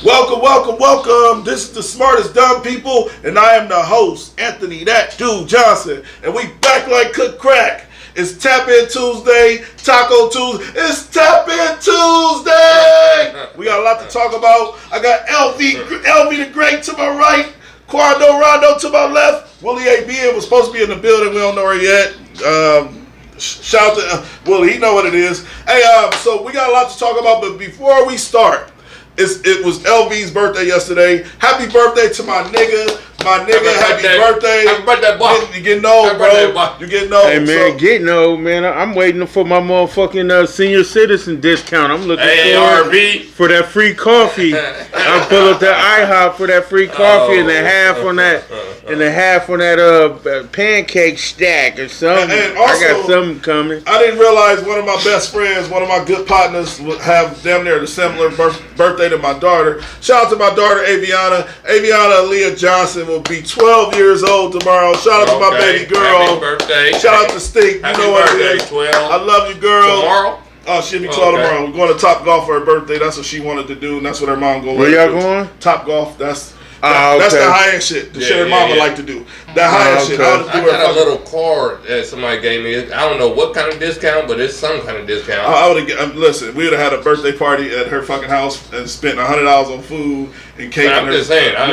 Welcome, welcome, welcome. This is the Smartest Dumb People, and I am the host, Anthony That Dude Johnson. And we back like cook crack. It's Tap In Tuesday, Taco Tuesday. It's Tap In Tuesday. We got a lot to talk about. I got LV the Great to my right, Quando Rondo to my left. Willie A.B. was supposed to be in the building. We don't know her yet. Shout out to Willie. He know what it is. Hey, so we got a lot to talk about, but before we start, it was LV's birthday yesterday. Happy birthday to my nigga. Happy birthday. Happy birthday, boy. You getting old, bro. You getting old. Hey, man, getting old, man. I'm waiting for my motherfucking senior citizen discount. I'm looking for that free coffee. I'll pull up that IHOP for that free coffee and a half on that pancake stack or something. And also, I got something coming. I didn't realize one of my best friends, one of my good partners, would have damn near the similar birthday to my daughter. Shout out to my daughter, Aviana. Aviana Aaliyah Johnson will be 12 years old tomorrow. Shout out to my baby girl. Happy birthday. Shout out to Stink. You know what it is. 12. I love you, girl. Tomorrow? Oh, she'll be 12 tomorrow. We're going to Top Golf for her birthday. That's what she wanted to do, and that's what her mom going to do. Where y'all going? Top Golf. That's okay. the high-end shit. The shit her mama like to do. That high-end shit. I got a little card that somebody gave me. I don't know what kind of discount, but it's some kind of discount. I would have listen. We would have had a birthday party at her fucking house and spent $100 on food and cake. I'm just saying. I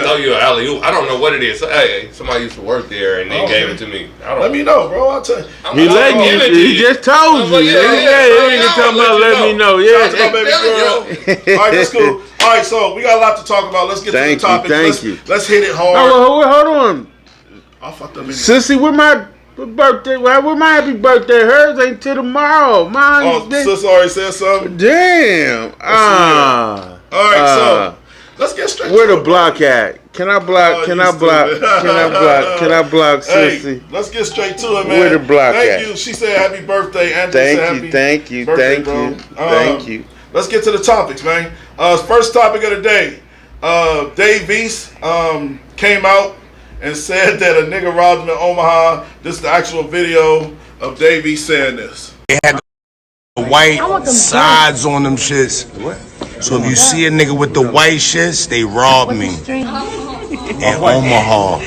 throw you an alley-oop. I don't know what it is. Hey, somebody used to work there and they gave it to me. Let me know, bro. I'll tell you. He let you. He just told you. Yeah, he ain't talking about let me know. Yeah, baby girl. All right, that's cool. All right, so we got a lot to talk about. Let's get to the topic. Let's hit it hard. Hold on. I fucked up. Sissy, where my birthday? Where my happy birthday? Hers ain't till tomorrow. Mine. Oh, sis already said something. Damn. All right, so let's get straight. Where the block at? Can I block? Can I block? Sissy? Hey, let's get straight to it, man. Where the block at? Thank you. She said happy birthday. Thank you. Let's get to the topics, man. First topic of the day. Dave East came out and said that a nigga robbed him in Omaha. This is the actual video of Dave East saying this. They had the white sides on them shits. So if you see a nigga with the white shits, they robbed me in Omaha.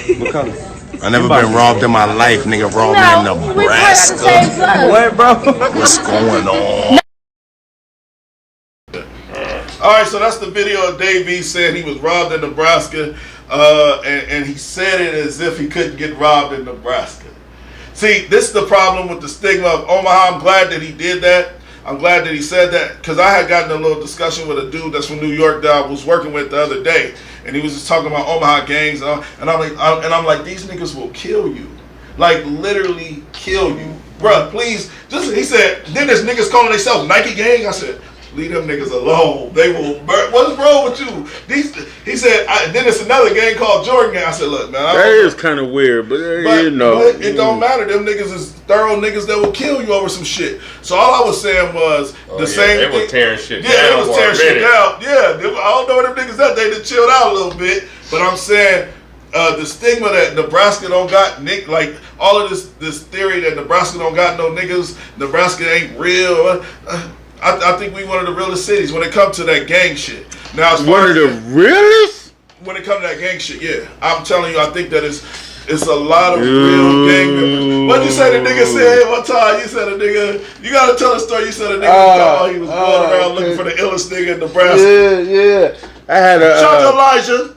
I never been robbed in my life. Nigga robbed me in Nebraska. What, bro? What's going on? All right, so that's the video of Dave East saying he was robbed in Nebraska, and he said it as if he couldn't get robbed in Nebraska. See, this is the problem with the stigma of Omaha. I'm glad that he did that. I'm glad that he said that, because I had gotten a little discussion with a dude that's from New York that I was working with the other day, and he was just talking about Omaha gangs, and I'm like, these niggas will kill you, like literally kill you, bruh. Please, he said. Then there's niggas calling themselves Nike gang. I said, leave them niggas alone. They will burn. What's wrong with you? He said, then it's another gang called Jordan Gang. I said, look, man. That is kind of weird, but you know. But it don't matter. Them niggas is thorough niggas that will kill you over some shit. So all I was saying was same thing. They were tearing shit down. Yeah, they was tearing shit down. Yeah, I don't know where them niggas at. They done chilled out a little bit. But I'm saying, the stigma that Nebraska don't got, like all of this theory that Nebraska don't got no niggas, Nebraska ain't real. I think we one of the realest cities when it comes to that gang shit. Now, as far one of the realest? When it comes to that gang shit, yeah. I'm telling you, I think that it's a lot of real gang members. What'd you say the nigga said one time? You said a nigga, you gotta tell a story. You said a nigga he was going around looking for the illest nigga in Nebraska. Yeah. I had a shout out to Elijah.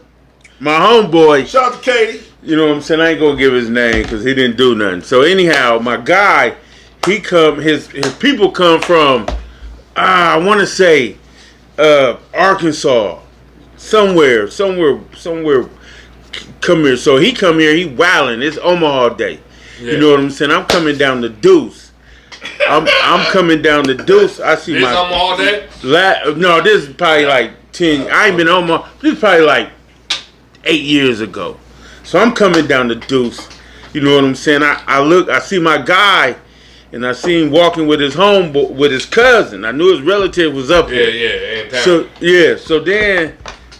My homeboy. Shout out to Katie. You know what I'm saying? I ain't gonna give his name because he didn't do nothing. So anyhow, my guy, his people come from I want to say Arkansas, somewhere. Come here, so he come here. He wilding. It's Omaha day. Yeah. You know what I'm saying? I'm coming down the Deuce. I'm coming down the Deuce. I see this my Omaha day. No, this is probably like 10. I ain't been Omaha. This is probably like 8 years ago. So I'm coming down the Deuce. You know what I'm saying? I see my guy. And I seen him walking with his with his cousin. I knew his relative was up there. Yeah. So then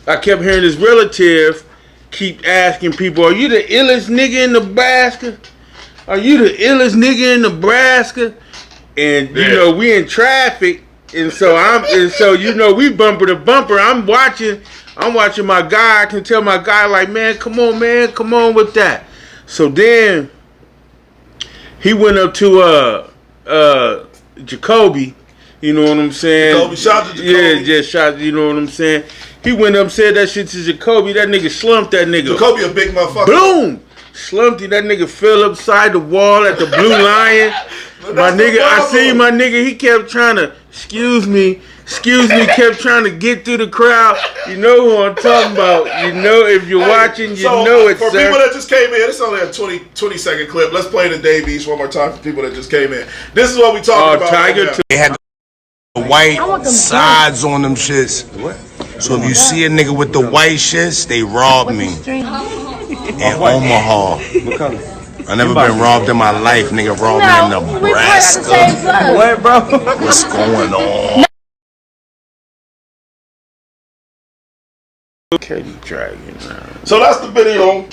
I kept hearing his relative keep asking people, "Are you the illest nigga in Nebraska? Are you the illest nigga in Nebraska?" And you know, we in traffic, And so you know, we bumper to bumper. I'm watching my guy. I can tell my guy, like, man, come on with that. So then he went up to Jacoby. You know what I'm saying? Jacoby, shout out to Jacoby. Yeah, shout. You know what I'm saying? He went up and said that shit to Jacoby. That nigga slumped that nigga. Jacoby a big motherfucker. Boom! Slumped him. That nigga fell upside the wall at the Blue Lion. My nigga, I see my nigga. He kept trying to, excuse me, kept trying to get through the crowd. You know who I'm talking about. You know, if you're watching, you know it, for sir. people that just came in, it's only a 20-second clip. Let's play the Dave East one more time for people that just came in. This is what we talking about. Tiger right now. They had the white sides on them shits. So if you see a nigga with the white shits, they robbed me in Omaha. What color? I never been robbed in my life. Nigga robbed me in Nebraska. What, bro? What's going on? Katie Dragon. So that's the video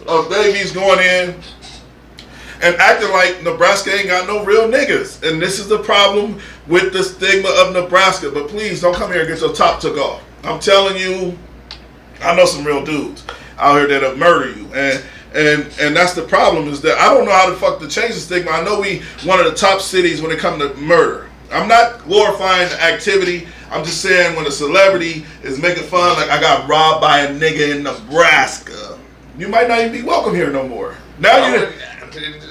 of Davies going in and acting like Nebraska ain't got no real niggas. And this is the problem with the stigma of Nebraska. But please don't come here and get your top took off. I'm telling you, I know some real dudes out here that'll murder you. And that's the problem, is that I don't know how the fuck to change the stigma. I know we one of the top cities when it comes to murder. I'm not glorifying the activity. I'm just saying when a celebrity is making fun, like I got robbed by a nigga in Nebraska, you might not even be welcome here no more. Now you.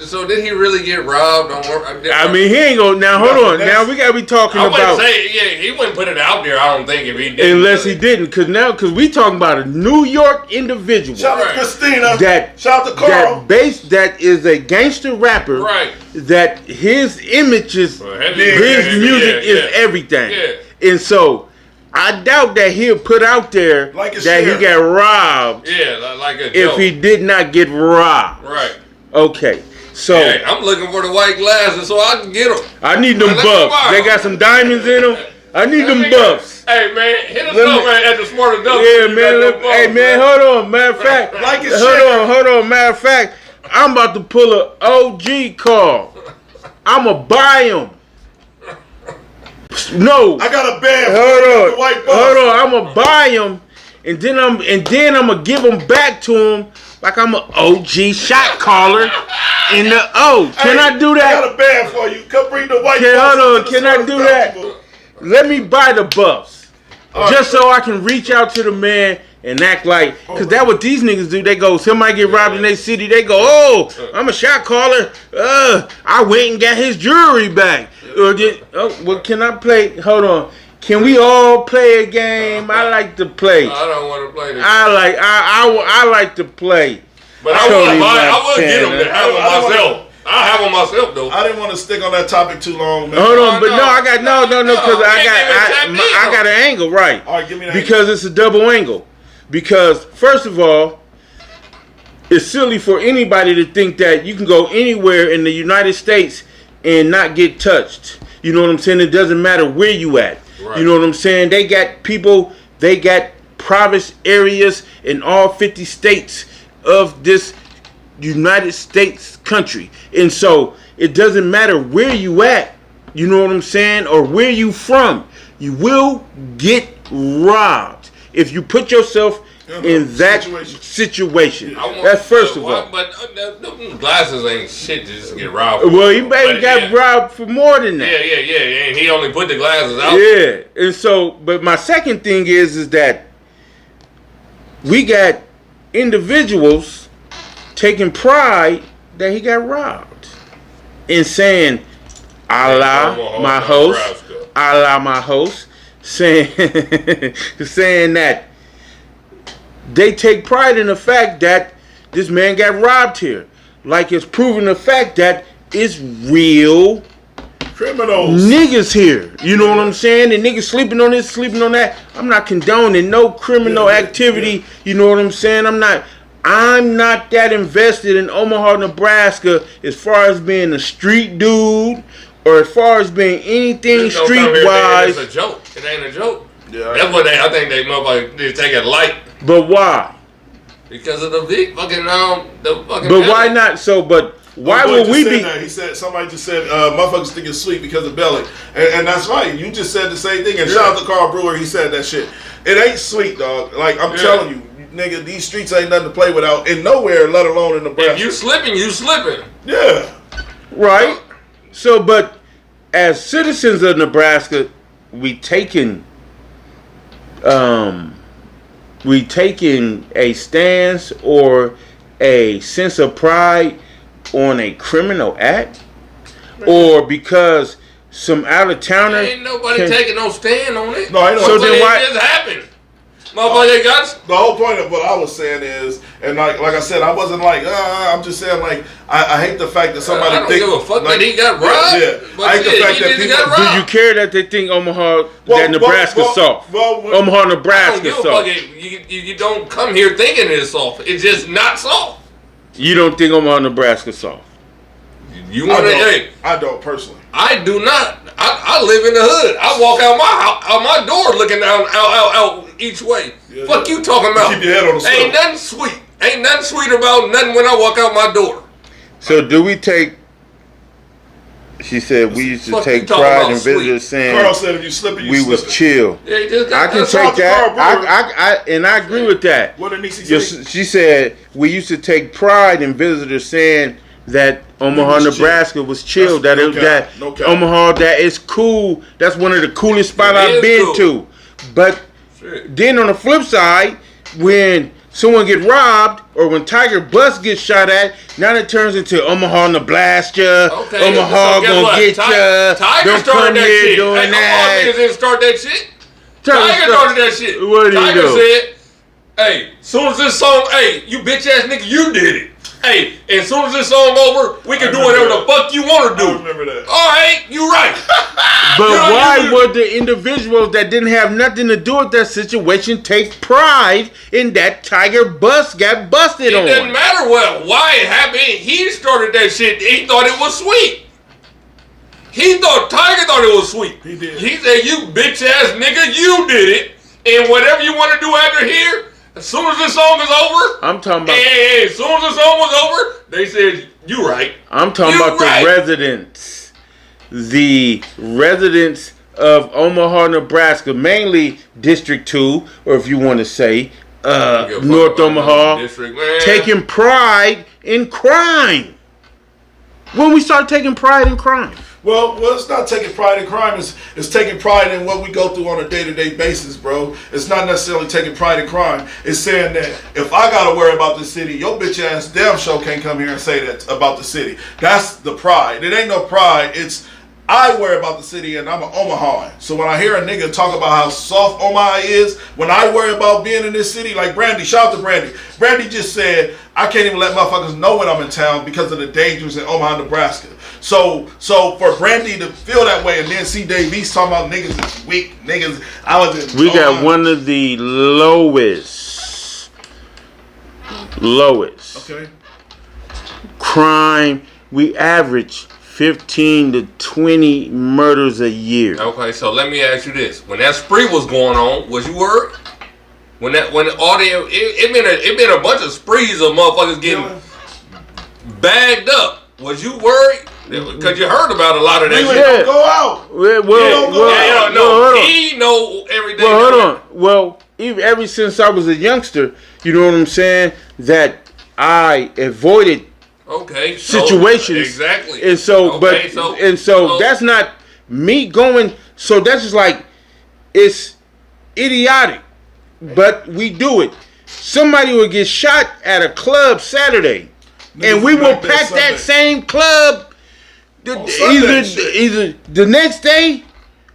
So did he really get robbed? I mean, he ain't gonna. Now hold on. Now we gotta be talking I about. wouldn't say, yeah, he wouldn't put it out there. I don't think if he did. Unless he didn't, because we talking about a New York individual. Shout out to Christina. Shout out to Carl. That is a gangster rapper. Right. That his image is, his music is everything. Yeah. And so I doubt that he'll put out there Like a that sheriff. he got robbed Yeah, like a if joke. he did not get robbed. Right. Okay. So Hey, I'm looking for the white glasses so I can get them. I need them Let's buffs. go. They got some diamonds in them. I need them buffs. Hey man, hit us Let up me- man, at the Smart Adult. Yeah, man. Hey, man, hold on. Matter of fact, Like it's hold on. Matter of fact, I'm about to pull a OG call. I'ma buy him. No, I got a band hold for on. the white boss. Hold on. I'ma buy him, and then I'ma give him back to him like I'm an OG shot caller in the O. Can Hey, I do that? I got a band for you. Come bring the white Okay, boss. hold on. to the Can I Smart do Adult that? people. Let me buy the buffs. Just so I can reach out to the man and act like, because that's what these niggas do. They go, somebody get robbed in their city. They go, oh, I'm a shot caller. I went and got his jewelry back. Well, can I play? Hold on. Can we all play a game? I like to play. I don't want to play this. I like to play. But I Tony would get them Montana. to have them I don't myself. I have them myself though. I didn't want to stick on that topic too long, man. Hold on, but no. no, I got no, because I I got an angle, right? All right, give me that. Because it's a double angle. Because first of all, it's silly for anybody to think that you can go anywhere in the United States and not get touched. You know what I'm saying? It doesn't matter where you at. Right. You know what I'm saying? They got people, they got private areas in all 50 states of this United States country. And so it doesn't matter where you at, you know what I'm saying, or where you from, you will get robbed if you put yourself in that situation. That's first of all. But them glasses ain't shit to just get robbed. Well, he maybe But got robbed for more than that. Yeah. And he only put the glasses out. Yeah, and so, but my second thing is that we got individuals taking pride that he got robbed and saying, Allah, my host, Allah, my host, saying that they take pride in the fact that this man got robbed here. Like it's proven the fact that it's real Criminals. niggas here. You know what I'm saying? And niggas sleeping on this, sleeping on that. I'm not condoning no criminal activity. You know what I'm saying? I'm not that invested in Omaha, Nebraska as far as being a street dude or as far as being anything Just don't come here streetwise. thinking it's a joke. It ain't a joke. Yeah. That's what I think they motherfuckers they take it light But why? because of the big fucking But why not? So, but Why Boy would just we said be? that. He said somebody just said motherfuckers think it's sweet because of belly, and that's right. You just said the same thing. And shout out to Carl Brewer. He said that shit. It ain't sweet, dog. Like I'm telling you, nigga, these streets ain't nothing to play without in nowhere, let alone in Nebraska. If you slipping, you slipping. Yeah. Right. So, but as citizens of Nebraska, we taking a stance or a sense of pride on a criminal act, or because some out of towner Ain't nobody taking no stand on it. No, I know. So Motherfucker, then why- it just happened. Motherfucker, got The whole point of what I was saying is, and like I said, I wasn't like, I'm just saying like, I hate the fact that somebody I don't think give a fuck like, that he got robbed. Yeah, But I hate the shit, fact he that just people. got robbed. do you care that they think Omaha, Well, that Nebraska's well, soft? well, Omaha, I don't Nebraska give a soft. fuck. You don't come here thinking it's soft. It's just not soft. You don't think Omaha, Nebraska soft? You want to? Hey, I don't personally. I do not. I live in the hood. I walk out my door looking down out each way. Yeah, Fuck yeah. you talking about? Keep your head on the Ain't swivel. nothing sweet. Ain't nothing sweet about nothing when I walk out my door. So do we take? She said we used to Fuck you take talking pride about in visitors saying Carl said if you slip it, you we slip was it. chill. Yeah, you just I got can that Shout out take to Carl that. Brewer. And I agree with that. What did Niecy say? She said we used to take pride in visitors saying that Omaha, was chill. Nebraska was chill. That's That it was no cap, that no cap. Omaha, that is cool. That's one of the coolest spots It I've is been cool. to. But Shit. then on the flip side, when someone get robbed or when Tiger Bus gets shot at, now it turns into Omaha, Nebraska. Okay, Omaha so guess gonna what? get ya. Tiger Don't started come that here shit. doing Hey, Omaha that. niggas didn't start that shit. Tiger Tiger started that shit. What did he Tiger do? said, "Hey, soon as this song, hey, you bitch ass nigga, you did it. Hey, and soon as this song over, we can do whatever the fuck you want to I do. remember that. All right, you right. But You- why you- would the individuals that didn't have nothing to do with that situation take pride in that Tiger Bus got busted It on? doesn't matter why it happened. He started that shit. He thought it was sweet. Tiger thought it was sweet. He did. He said, "You bitch ass nigga, you did it. And whatever you want to do after here, as soon as this song is over, I'm talking about. hey, as soon as the song was over, they said, you right. I'm talking You about right. the residents. The residents of Omaha, Nebraska, mainly District 2, or if you want to say North Omaha, District, man. taking pride in crime. When we start taking pride in crime? Well, it's not taking pride in crime. It's taking pride in what we go through on a day-to-day basis, bro. It's not necessarily taking pride in crime. It's saying that if I gotta worry about the city, your bitch ass damn show can't come here and say that about the city. That's the pride. It ain't no pride. It's I worry about the city and I'm an Omaha. So when I hear a nigga talk about how soft Omaha is, when I worry about being in this city, like Brandy, shout out to Brandy. Brandy just said, I can't even let motherfuckers know when I'm in town because of the dangers in Omaha, Nebraska. So for Brandy to feel that way and then see Dave East talking about niggas is weak, niggas, I was in We got Omaha. one of the lowest Okay. crime. We average 15 to 20 murders a year. Okay, so let me ask you this: when that spree was going on, was you worried? When all the it been a bunch of sprees of motherfuckers getting bagged up. Was you worried? Because you heard about a lot of that Really shit. Yeah. don't go out. Well, don't go Yeah, out. you know, hold on. he know everything. Well, hold on. Well, even ever since I was a youngster, you know what I'm saying, that I avoided Okay, so, situations. exactly. And so, Okay, so that's not me going. So that's just like, it's idiotic, but we do it. Somebody will get shot at a club Saturday, and we will back there pack that Sunday. same club Sunday, shit. either the next day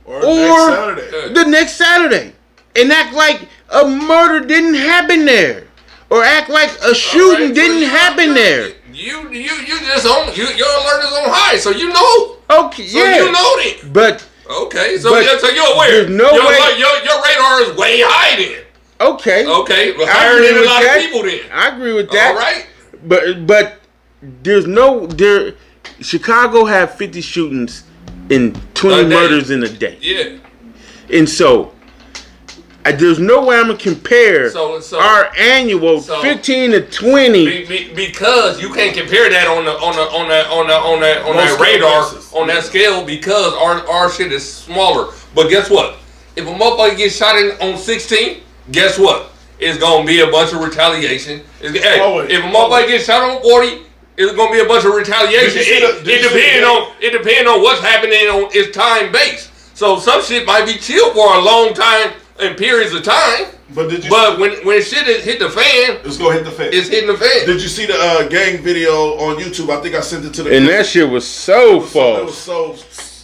Or, or next Saturday. the next Saturday, and act like a murder didn't happen there, or act like a shooting Alright, so didn't you- happen there. You just on your alert is on high, so you know. Okay, So yeah, you know that. but Okay, so But so you're aware. there's no your, way- your radar is way high then. okay, Okay, I higher agree than a with lot that. of people then. I agree with that. All right. But there's no there. Chicago had 50 shootings and 20 A day. murders in a day, Yeah. and so There's no way I'm gonna compare So- our annual so- 15 to 20. Because you can't compare that on that Most radar basis. on that scale because our shit is smaller. But guess what? If a motherfucker gets shot on 16, guess what? It's gonna be a bunch of retaliation. Hey, Always. if a motherfucker gets shot on 40, it's gonna be a bunch of retaliation. Did you see the- It depends on what's happening on its time base. So some shit might be chill for a long time in periods of time. But did you? But when shit hit the fan, Let's go hit the fan. it's hitting the fan. Did you see the gang video on YouTube? I think I sent it to the. And that shit was so It was false. so.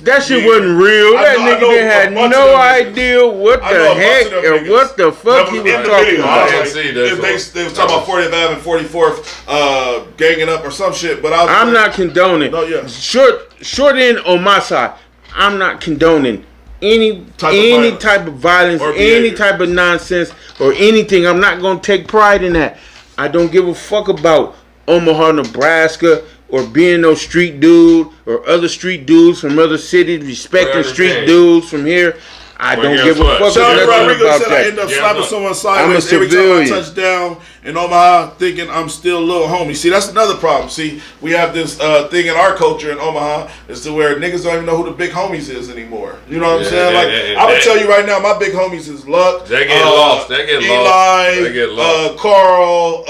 That shit weird. wasn't real. I That know- I nigga know didn't a had bunch no of them niggas. idea what I know the a bunch heck of them or niggas. what the fuck That he was was in the talking video. about. I didn't see that. They was talking about 40th Ave and 44th ganging up or some shit. But I'm not condoning. No, yeah. Short end on my side. I'm not condoning any type of violence, Or any behavior. type of nonsense, or anything. I'm not gonna take pride in that. I don't give a fuck about Omaha, Nebraska, or being no street dude or other street dudes from other cities respecting Well, street understand. dudes from here. I Well, don't guess give a what? fuck Sean nothing Rodriguez about said I end that. up Yeah, slapping look. someone I'm a sideways every time I civilian. touch down in Omaha, thinking I'm still a little homie. See, that's another problem. See, we have this thing in our culture in Omaha is to where niggas don't even know who the big homies is anymore. You know what I'm Yeah, saying? yeah, Like, yeah, I would that- tell you right now, my big homies is Luck. They get lost. They get Eli, lost. They get lost. Carl,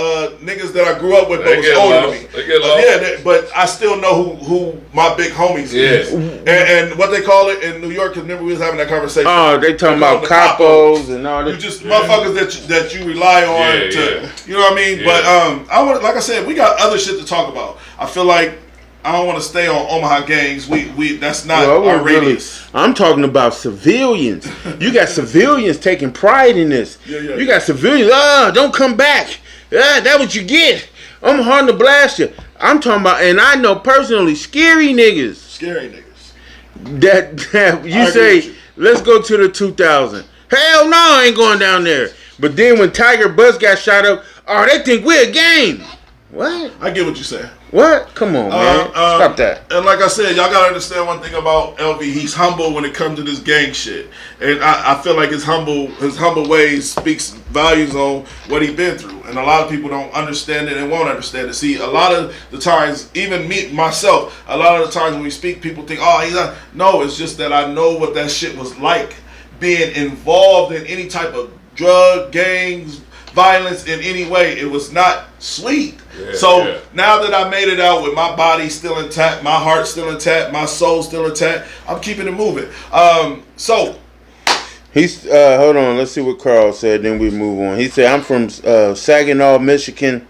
niggas that I grew up with They that was get older lost. than me. They get lost. Yeah, but I still know who my big homies Yes. is. And what they call it in New York, because remember we was having that conversation. Oh, they talking They call about them the capos and all You this. just motherfuckers that you rely on Yeah, to, yeah. you know what I mean? Yeah. But I want, like I said, we got other shit to talk about. I feel like I don't want to stay on Omaha gangs. We that's not Well, our really, radius. I'm talking about civilians. You got civilians taking pride in this. Yeah. You got civilians. Don't come back. That's what you get. I'm hard to blast you. I'm talking about, and I know personally, scary niggas Scary niggas. that you I agree say, with you. let's go to the 2000. Hell no, I ain't going down there. But then when Tiger Buzz got shot up, oh, they think we're a game. What? I get what you're saying. What? Come on, man. Stop that. And like I said, y'all gotta understand one thing about LV. He's humble when it comes to this gang shit, and I feel like his humble ways speaks volumes on what he's been through. And a lot of people don't understand it and won't understand it. See, a lot of the times, even myself, a lot of the times when we speak, people think, oh, he's not. No, it's just that I know what that shit was like, being involved in any type of drug, gangs, violence in any way. It was not sweet. Yeah. Now that I made it out with my body still intact, my heart still intact, my soul still intact, I'm keeping it moving. So He's hold on. Let's see what Carl said. Then we move on. He said, "I'm from Saginaw, Michigan,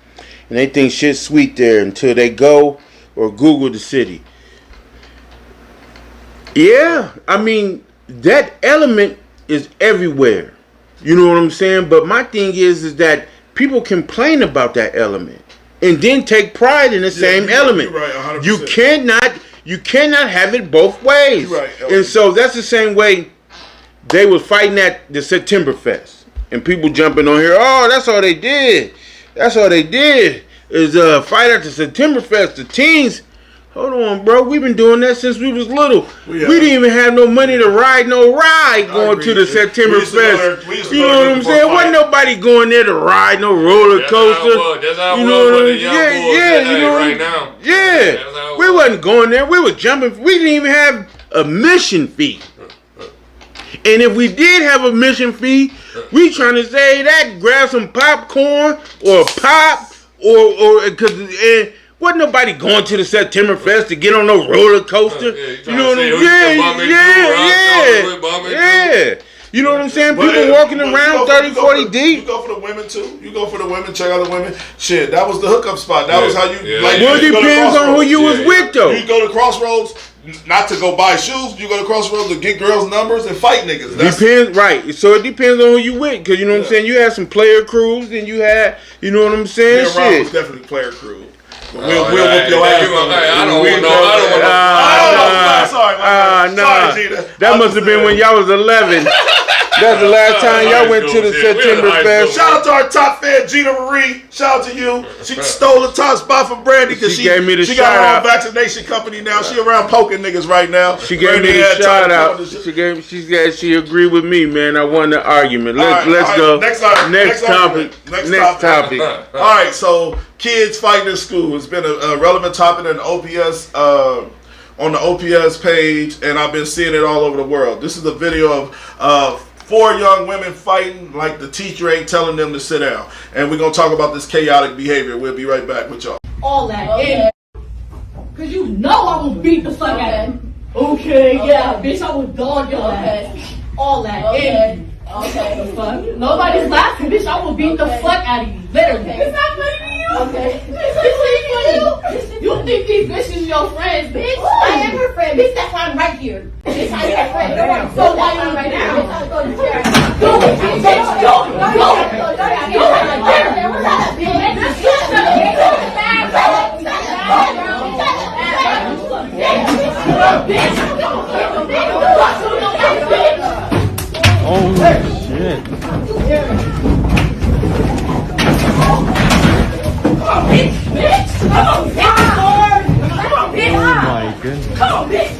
and they think shit's sweet there until they go or Google the city." Yeah, I mean that element is everywhere. You know what I'm saying? But my thing is that people complain about that element and then take pride in the same you're element. right, 100%. You cannot have it both ways. You're right, and so that's the same way they was fighting at the Septemberfest. And people jumping on here, oh, that's all they did. That's all they did is fight at the Septemberfest. The teens, hold on, bro. We've been doing that since we was little. We didn't even have no money to ride no ride going agree. to the We used to go Septemberfest. there- we used to You go know there what I'm before saying? fight. Wasn't nobody going there to ride no roller That's how it coaster. was. That's how it You was know with what the I'm young saying? bulls Yeah, today, you know what right I'm- now. Yeah. That's how it We was. wasn't going there. We was jumping. We didn't even have a mission fee. And if we did have a mission fee, we trying to say that grab some popcorn or pop or because wasn't nobody going to the Septemberfest to get on no roller coaster. Yeah, you You know what I'm trying to see who you can bump into, right? Yeah. You know what I'm saying? But, People walking but you around go 30, you go 40 for, deep. You go for the women too. You go for the women. Check out the women. Shit, that was the hookup spot. That Yeah. was how you Yeah. like. Well, it you go to depends on who Crossroads. you was Yeah. with, though. You go to Crossroads, not to go buy shoes. You go to Crossroads to get girls' numbers and fight niggas. That's, Depends, right? So it depends on who you with, because you know what I'm Yeah. saying. You had some player crews, and you had, you know what I'm me saying. and Rob was Shit. definitely player crew. We'll Oh, whoop yeah, your yeah, ass. you gonna- hey, I don't We'll want no- whoop I your don't want ass. no- Sorry, Nah. Gina. That must have been when y'all was 11. That's the last time y'all went to the September Fest. Shout out to our top fan, Gina Marie. Shout out to you. She stole the top spot from Brandy because She gave me the she got shout her out. own vaccination company now. She around poking niggas right now. She gave Brandy me the had shout time to out. come on the show. She agreed with me, man. I won the argument. Let's All right. go. Next topic. Next topic. All right, so kids fighting in school. It's been a relevant topic in the OPS on the OPS page, and I've been seeing it all over the world. This is a video of 4 young women fighting like the teacher ain't telling them to sit down. And we're gonna talk about this chaotic behavior. We'll be right back with y'all. All that, and cause you know I will beat the fuck out of you. Okay, yeah, bitch, I will dog your ass. All that, and okay, the fuck. Nobody's laughing, bitch. I will beat the fuck out of you, literally. It's not funny to you. Okay, it's funny. You think these bitches your friends, bitch? I am her friend, bitch. That's why I'm right here. Bitch, I am her friend. So why you right now? Go, bitch. Go. Oh shit! Come on, bitch!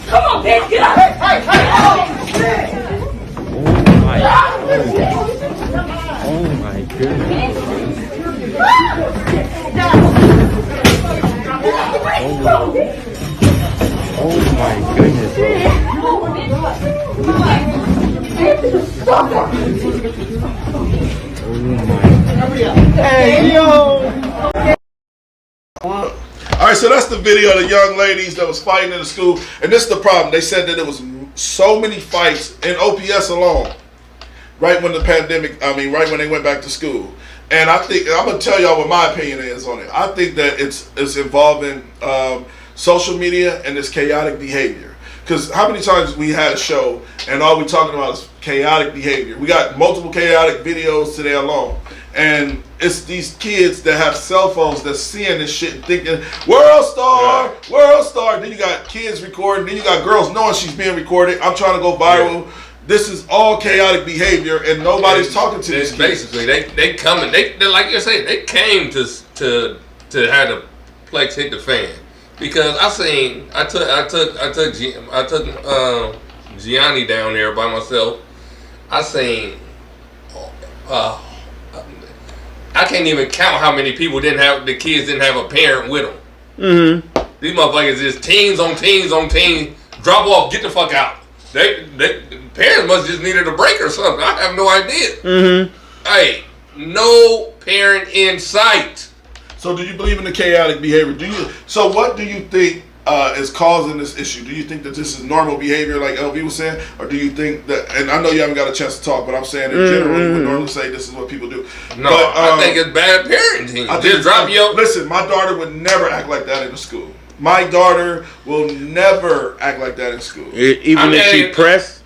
Come on, bitch! Get up! Oh my goodness! Oh my goodness! Hey yo! All right, so that's the video of the young ladies that was fighting in the school, and this is the problem. They said that there was so many fights in OPS alone, right when the pandemic. Right when they went back to school. And I think I'm gonna tell y'all what my opinion is on it. I think that it's involving social media and this chaotic behavior. Because how many times we had a show and all we talking about is chaotic behavior? We got multiple chaotic videos today alone. And it's these kids that have cell phones that's seeing this shit and thinking, World Star, World Star. Then you got kids recording. Then you got girls knowing she's being recorded. I'm trying to go viral. Yeah. This is all chaotic behavior, and nobody's talking to these kids. Basically, they coming. They like you say, they came to have the Plex hit the fan. Because I took Gianni down there by myself. I seen I can't even count how many people the kids didn't have a parent with them. Mm-hmm. These motherfuckers is teens on teens on teens. Drop off, get the fuck out. They parents must just needed a break or something. I have no idea. Mm-hmm. Hey, no parent in sight. So do you believe in the chaotic behavior? So what do you think is causing this issue? Do you think that this is normal behavior like LV was saying? Or do you think that, and I know you haven't got a chance to talk, but I'm saying in general, you would normally say this is what people do. No, but, I think it's bad parenting. Listen, my daughter would never act like that in the school. My daughter will never act like that in school. Even if she pressed?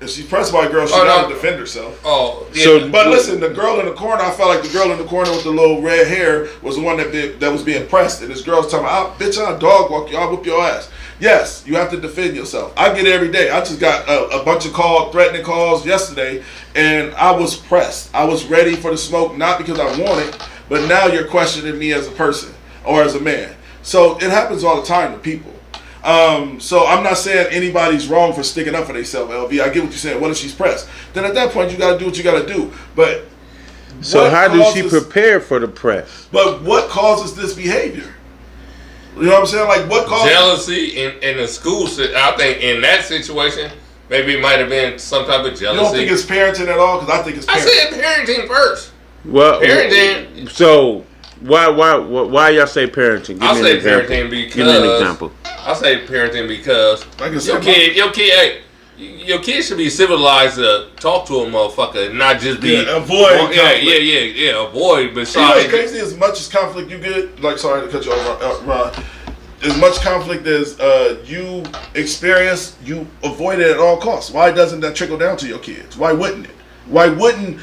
If she's pressed by a girl, she got to defend herself. Oh, yeah. So, but listen, the girl in the corner, I felt like the girl in the corner with the little red hair was the one that was being pressed. And this girl's talking about, bitch, I'll dog walk you, I'll whoop your ass. Yes, you have to defend yourself. I get it every day. I just got a bunch of threatening calls yesterday, and I was pressed. I was ready for the smoke, not because I want it, but now you're questioning me as a person or as a man. So it happens all the time to people. So I'm not saying anybody's wrong for sticking up for themselves, LV. I get what you're saying. What if she's pressed? Then at that point, you got to do what you got to do. But so how does she prepare for the press? But what causes this behavior? You know what I'm saying? Like what causes jealousy in the school? I think in that situation, maybe it might have been some type of jealousy. You don't think it's parenting at all? Because I think it's parenting. I said parenting first. Well, parenting. So why y'all say parenting? I say parenting because. Give me an example. I say parenting because your kid should be civilized to talk to a motherfucker and not just be avoid avoid. Besides, you know what's crazy? As much as conflict you get, like sorry to cut you off, Ron. As much conflict as you experience, you avoid it at all costs. Why doesn't that trickle down to your kids? Why wouldn't it? Why wouldn't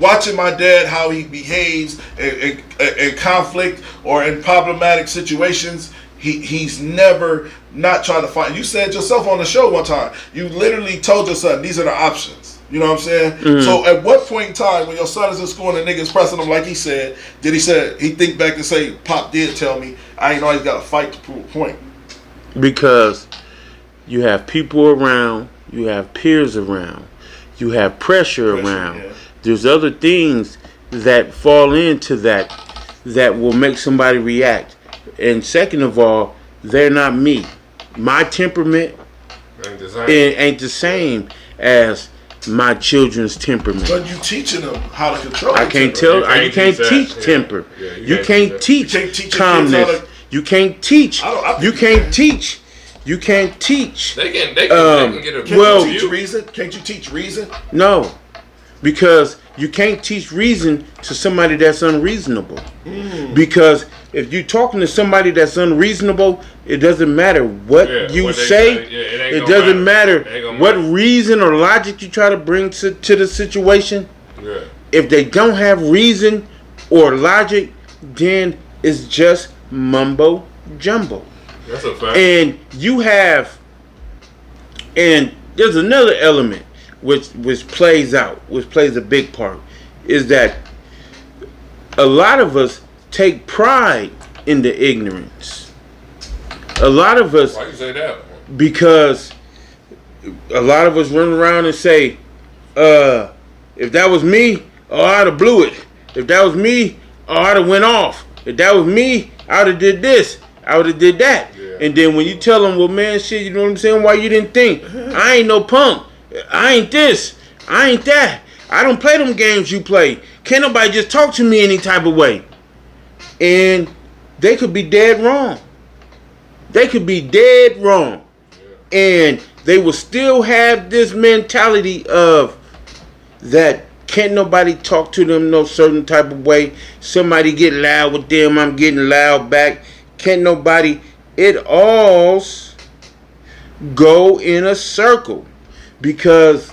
watching my dad how he behaves in conflict or in problematic situations? He's never not trying to find. You said yourself on the show one time. You literally told your son these are the options. You know what I'm saying? Mm-hmm. So at what point in time when your son is in school and the niggas pressing him like he said, did he think back and say, Pop did tell me I ain't always got to fight to prove a point? Because you have people around, you have peers around, you have pressure around. Yeah. There's other things that fall into that will make somebody react. And second of all, they're not me. My temperament ain't the same as my children's temperament. But you teaching them how to control. I can't temper. tell. You can't teach temper. Yeah, you can't teach calmness. You can't teach. You can't teach. You can't teach. They can get a Can't you teach reason? Can't you teach reason? No, because you can't teach reason to somebody that's unreasonable. Because if you're talking to somebody that's unreasonable, it doesn't matter what you say. It doesn't matter what reason or logic you try to bring to the situation. Yeah. If they don't have reason or logic, then it's just mumbo jumbo. That's a fact. And there's another element which plays a big part, is that a lot of us take pride in the ignorance. A lot of us, Why you say that? because a lot of us run around and say, if that was me, I'd have blew it. If that was me, I'd have went off. If that was me, I would have did this. I would have did that. Yeah. And then when you tell them, well, man, shit, you know what I'm saying? Why you didn't think? I ain't no punk. I ain't this. I ain't that. I don't play them games you play. Can't nobody just talk to me any type of way. And they could be dead wrong. They could be dead wrong. Yeah. And they will still have this mentality of that can't nobody talk to them no certain type of way. Somebody get loud with them, I'm getting loud back. Can't nobody. It all go in a circle. Because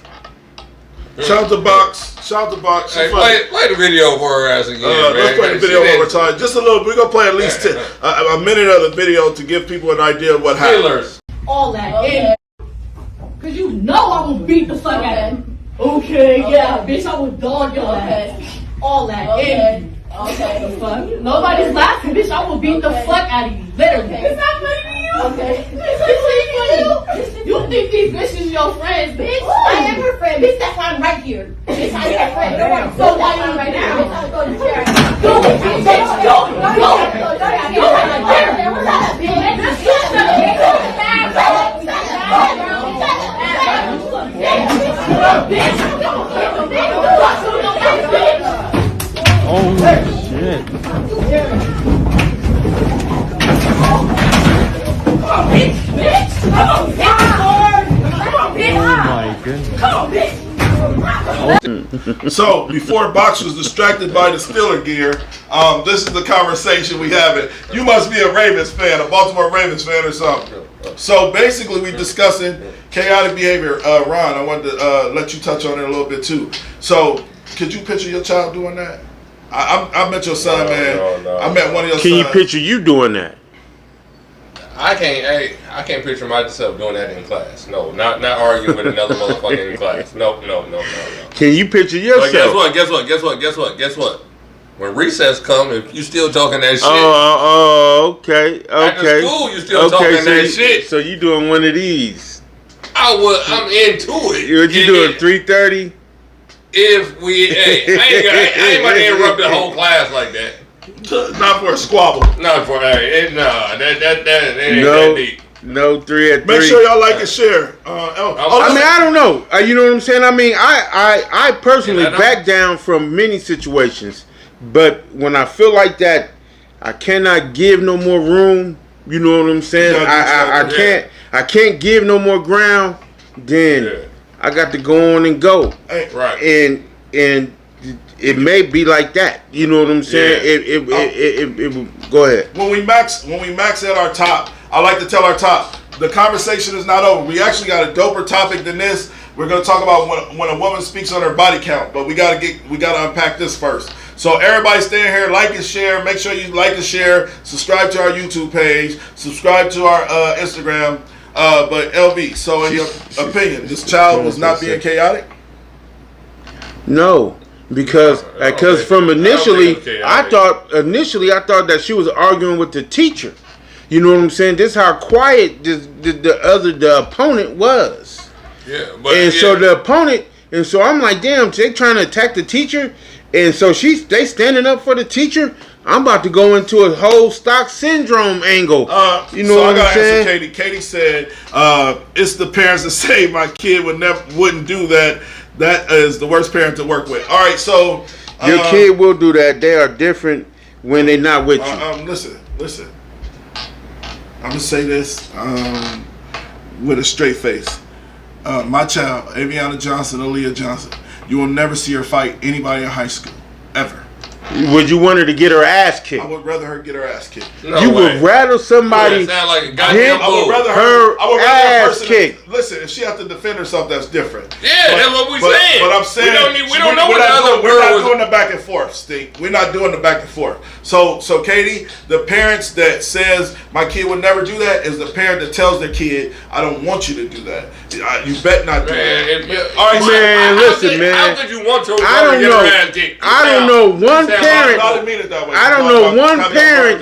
Shout the box. Hey, play the video for her ass again, man. Let's play the video one more time. Just a little. We're gonna play at least a minute of the video to give people an idea of what happened. All that. And, cause you know I will beat the fuck out of you. Okay, yeah, bitch, I will dog your ass. All that. And, okay. The fuck? Nobody's laughing, bitch. I will beat the fuck out of you. Literally. It's not funny to you. Okay. It's funny to you. You think these bitches your friends, bitch? I am her friend, bitch. That's why I'm right here. Bitch, I'm your friend. So why you right now? Go to chair. Go, bitch. oh shit. So before Box was distracted by the Steeler gear, this is the conversation we having. You must be a Ravens fan, a Baltimore Ravens fan or something. So basically we discussing chaotic behavior. Ron, I wanted to let you touch on it a little bit too. So could you picture your child doing that? I met your son, man. No. I met one of your Can sons. you picture you doing that? I can't picture myself doing that in class. No, not arguing with another motherfucker in class. No. Can you picture But yourself? guess what? When recess come, if you still talking that shit, Okay. after school you still talking that shit. So you doing one of these? I'm into it. What you doing? 3:30? If we, I ain't about to interrupt the whole class like that. Not for a squabble. Not for that ain't that No, deep. no 3 at 3. Make sure y'all like and share. I mean, I don't know. You know what I'm saying? I mean, I personally back down from many situations, but when I feel like that, I cannot give no more room. You know what I'm saying? I can't give no more ground. Then I got to go on and go. Right. And it may be like that. You know what I'm saying? It go ahead. When we max at our top, I like to tell our top, the conversation is not over. We actually got a doper topic than this. We're gonna talk about when a woman speaks on her body count, but we gotta unpack this first. So everybody staying here, like and share. Make sure you like and share. Subscribe to our YouTube page. Subscribe to our Instagram. But LB, so in your opinion, this child was not being chaotic? No, because from initially, I thought that she was arguing with the teacher. You know what I'm saying? This is how quiet the opponent was. Yeah, So the opponent, and so I'm like, damn, they trying to attack the teacher, and so they standing up for the teacher. I'm about to go into a whole stock syndrome angle. You know what I'm saying? Answer Katie. Katie said, "It's the parents that say my kid wouldn't do that. That is the worst parent to work with." All right, so your kid will do that. They are different when they're not with you. Listen. I'm gonna say this with a straight face. My child, Aviana Johnson, Aaliyah Johnson, you will never see her fight anybody in high school ever. Would you want her to get her ass kicked? I would rather her get her ass kicked. You would rather somebody sound like a get goddamn I would rather her ass kicked. Listen, if she has to defend herself, that's different. Yeah, that's what we saying. But I'm saying we don't know what the other we're not girl was. doing the back and forth, Steve. We're not doing the back and forth. So Katie, the parents that says my kid would never do that is the parent that tells their kid, I don't want you to do that. You bet not do that. All right, Man, listen, man. How could you want your I daughter to don't get know. her ass kicked? I don't know one I parent. didn't mean it that way. I don't know one parent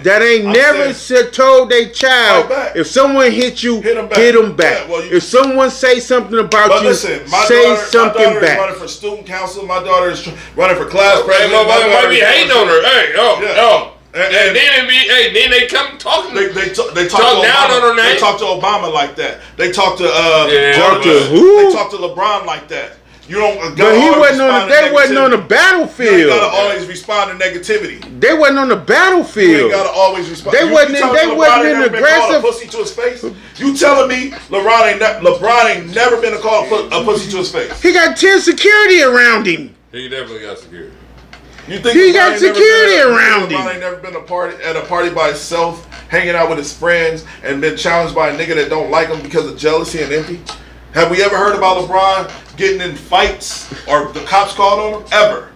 that ain't never told their child, Fight back. if someone hit you, Hit 'em back. hit them back. Yeah, well, If someone say something about But you, listen, say something my daughter back. is running for student council. My daughter is running for class Hey, president. My motherfucker daughter might be is- hating on her. Hey, yo. And then they come talking. They talk to Talk down Obama. on her name? They talk to Obama like that. They talk to Talk to They who? talk to LeBron like that. You don't. But he wasn't on. They wasn't on the You battlefield. gotta always respond to negativity. They wasn't on the You ain't battlefield. gotta always respond. They wasn't in- telling they me wasn't LeBron ain't in never been called aggressive- a pussy to his face? You telling me LeBron ain't never been called a pussy to his face? He got 10 security around him. He definitely got security. You think He LeBron got ain't never security been around LeBron him. ain't never been at a party by himself, hanging out with his friends, and been challenged by a nigga that don't like him because of jealousy and envy? Have we ever heard about LeBron getting in fights or the cops called on him? Ever?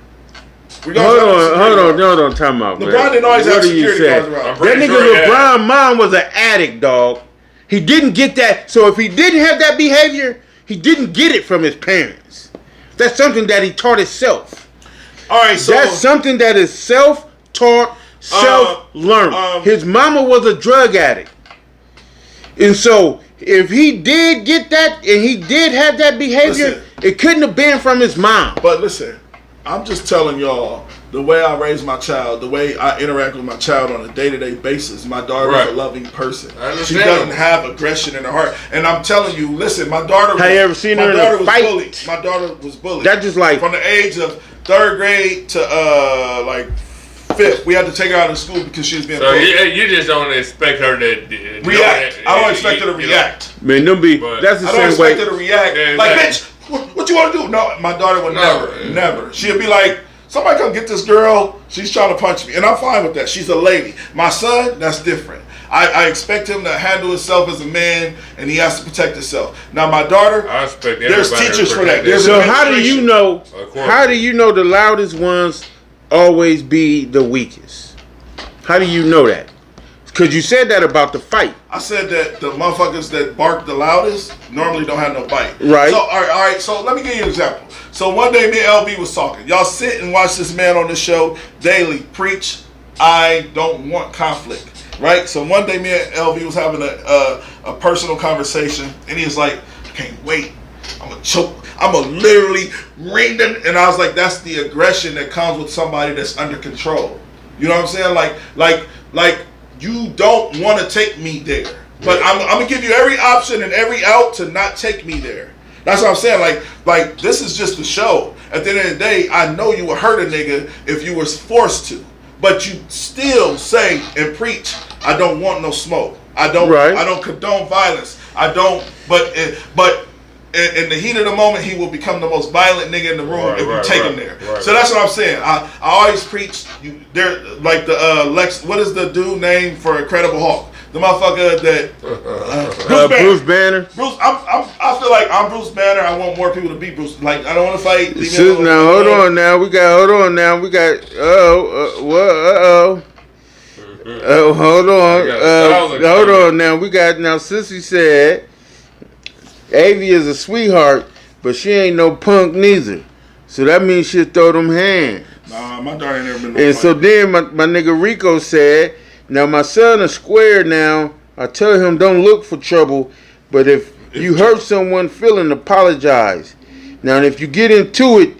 Hold on, time out, man. LeBron didn't always have What are you security guards saying? around. I'm That pretty nigga sure he had. LeBron mom was an addict, dog. He didn't get that. So if he didn't have that behavior, he didn't get it from his parents. That's something that he taught himself. All right, so That's something that is self-taught, self-learned. His mama was a drug addict. And so if he did get that and he did have that behavior, Listen. it couldn't have been from his mom. But listen, I'm just telling y'all the way I raise my child, the way I interact with my child on a day-to-day basis. My daughter is Right. a loving person. I She understand. doesn't have aggression in her heart. And I'm telling you, listen, my daughter. Have you ever seen her in a was fight? bullied. My daughter was bullied. That just like From the age of 3rd grade to like 5th, we had to take her out of school because she was being So bullied. you just don't expect her to React. I don't expect her to react. man, But that's the I don't same way. expect her to react. Yeah, like, exactly. bitch, what you want to do? No, my daughter would No, yeah. never. She'll be like, somebody come get this girl. She's trying to punch me. And I'm fine with that. She's a lady. My son, that's different. I expect him to handle himself as a man, and he has to protect himself. Now, my daughter, I expect there's everybody to teachers for that. protect There's So themselves. how do you know? Of course. How do you know the loudest ones always be the weakest? How do you know that? Because you said that about the fight. I said that the motherfuckers that bark the loudest normally don't have no bite. Right. So, all right. So let me give you an example. So one day me and LB was talking. Y'all sit and watch this man on the show daily preach, I don't want conflict. Right? So one day me and LB was having a personal conversation, and he was like, I can't wait. I'm gonna choke. I'm gonna literally ring them. And I was like, that's the aggression that comes with somebody that's under control. You know what I'm saying? Like you don't want to take me there, but I'm gonna give you every option and every out to not take me there. That's what I'm saying. Like this is just a show. At the end of the day, I know you would hurt a nigga if you was forced to, but you still say and preach, I don't want no smoke. I don't. Right. I don't condone violence. I don't. But in the heat of the moment, he will become the most violent nigga in the room if you take him there. Right. So that's what I'm saying. I always preach. There, like the Lex. What is the dude name for Incredible Hulk? The motherfucker that Bruce Banner. I feel like I'm Bruce Banner. I want more people to beat Bruce. Like I don't want to fight. Now hold on now. We got hold on. Hold on now. We got now. Sissy said, Avi is a sweetheart, but she ain't no punk neither. So that means she'll throw them hands. Nah, my daughter ain't never been. And so then my nigga Rico said, now my son is square now. I tell him don't look for trouble, but if you hurt someone feeling, apologize. Now if you get into it,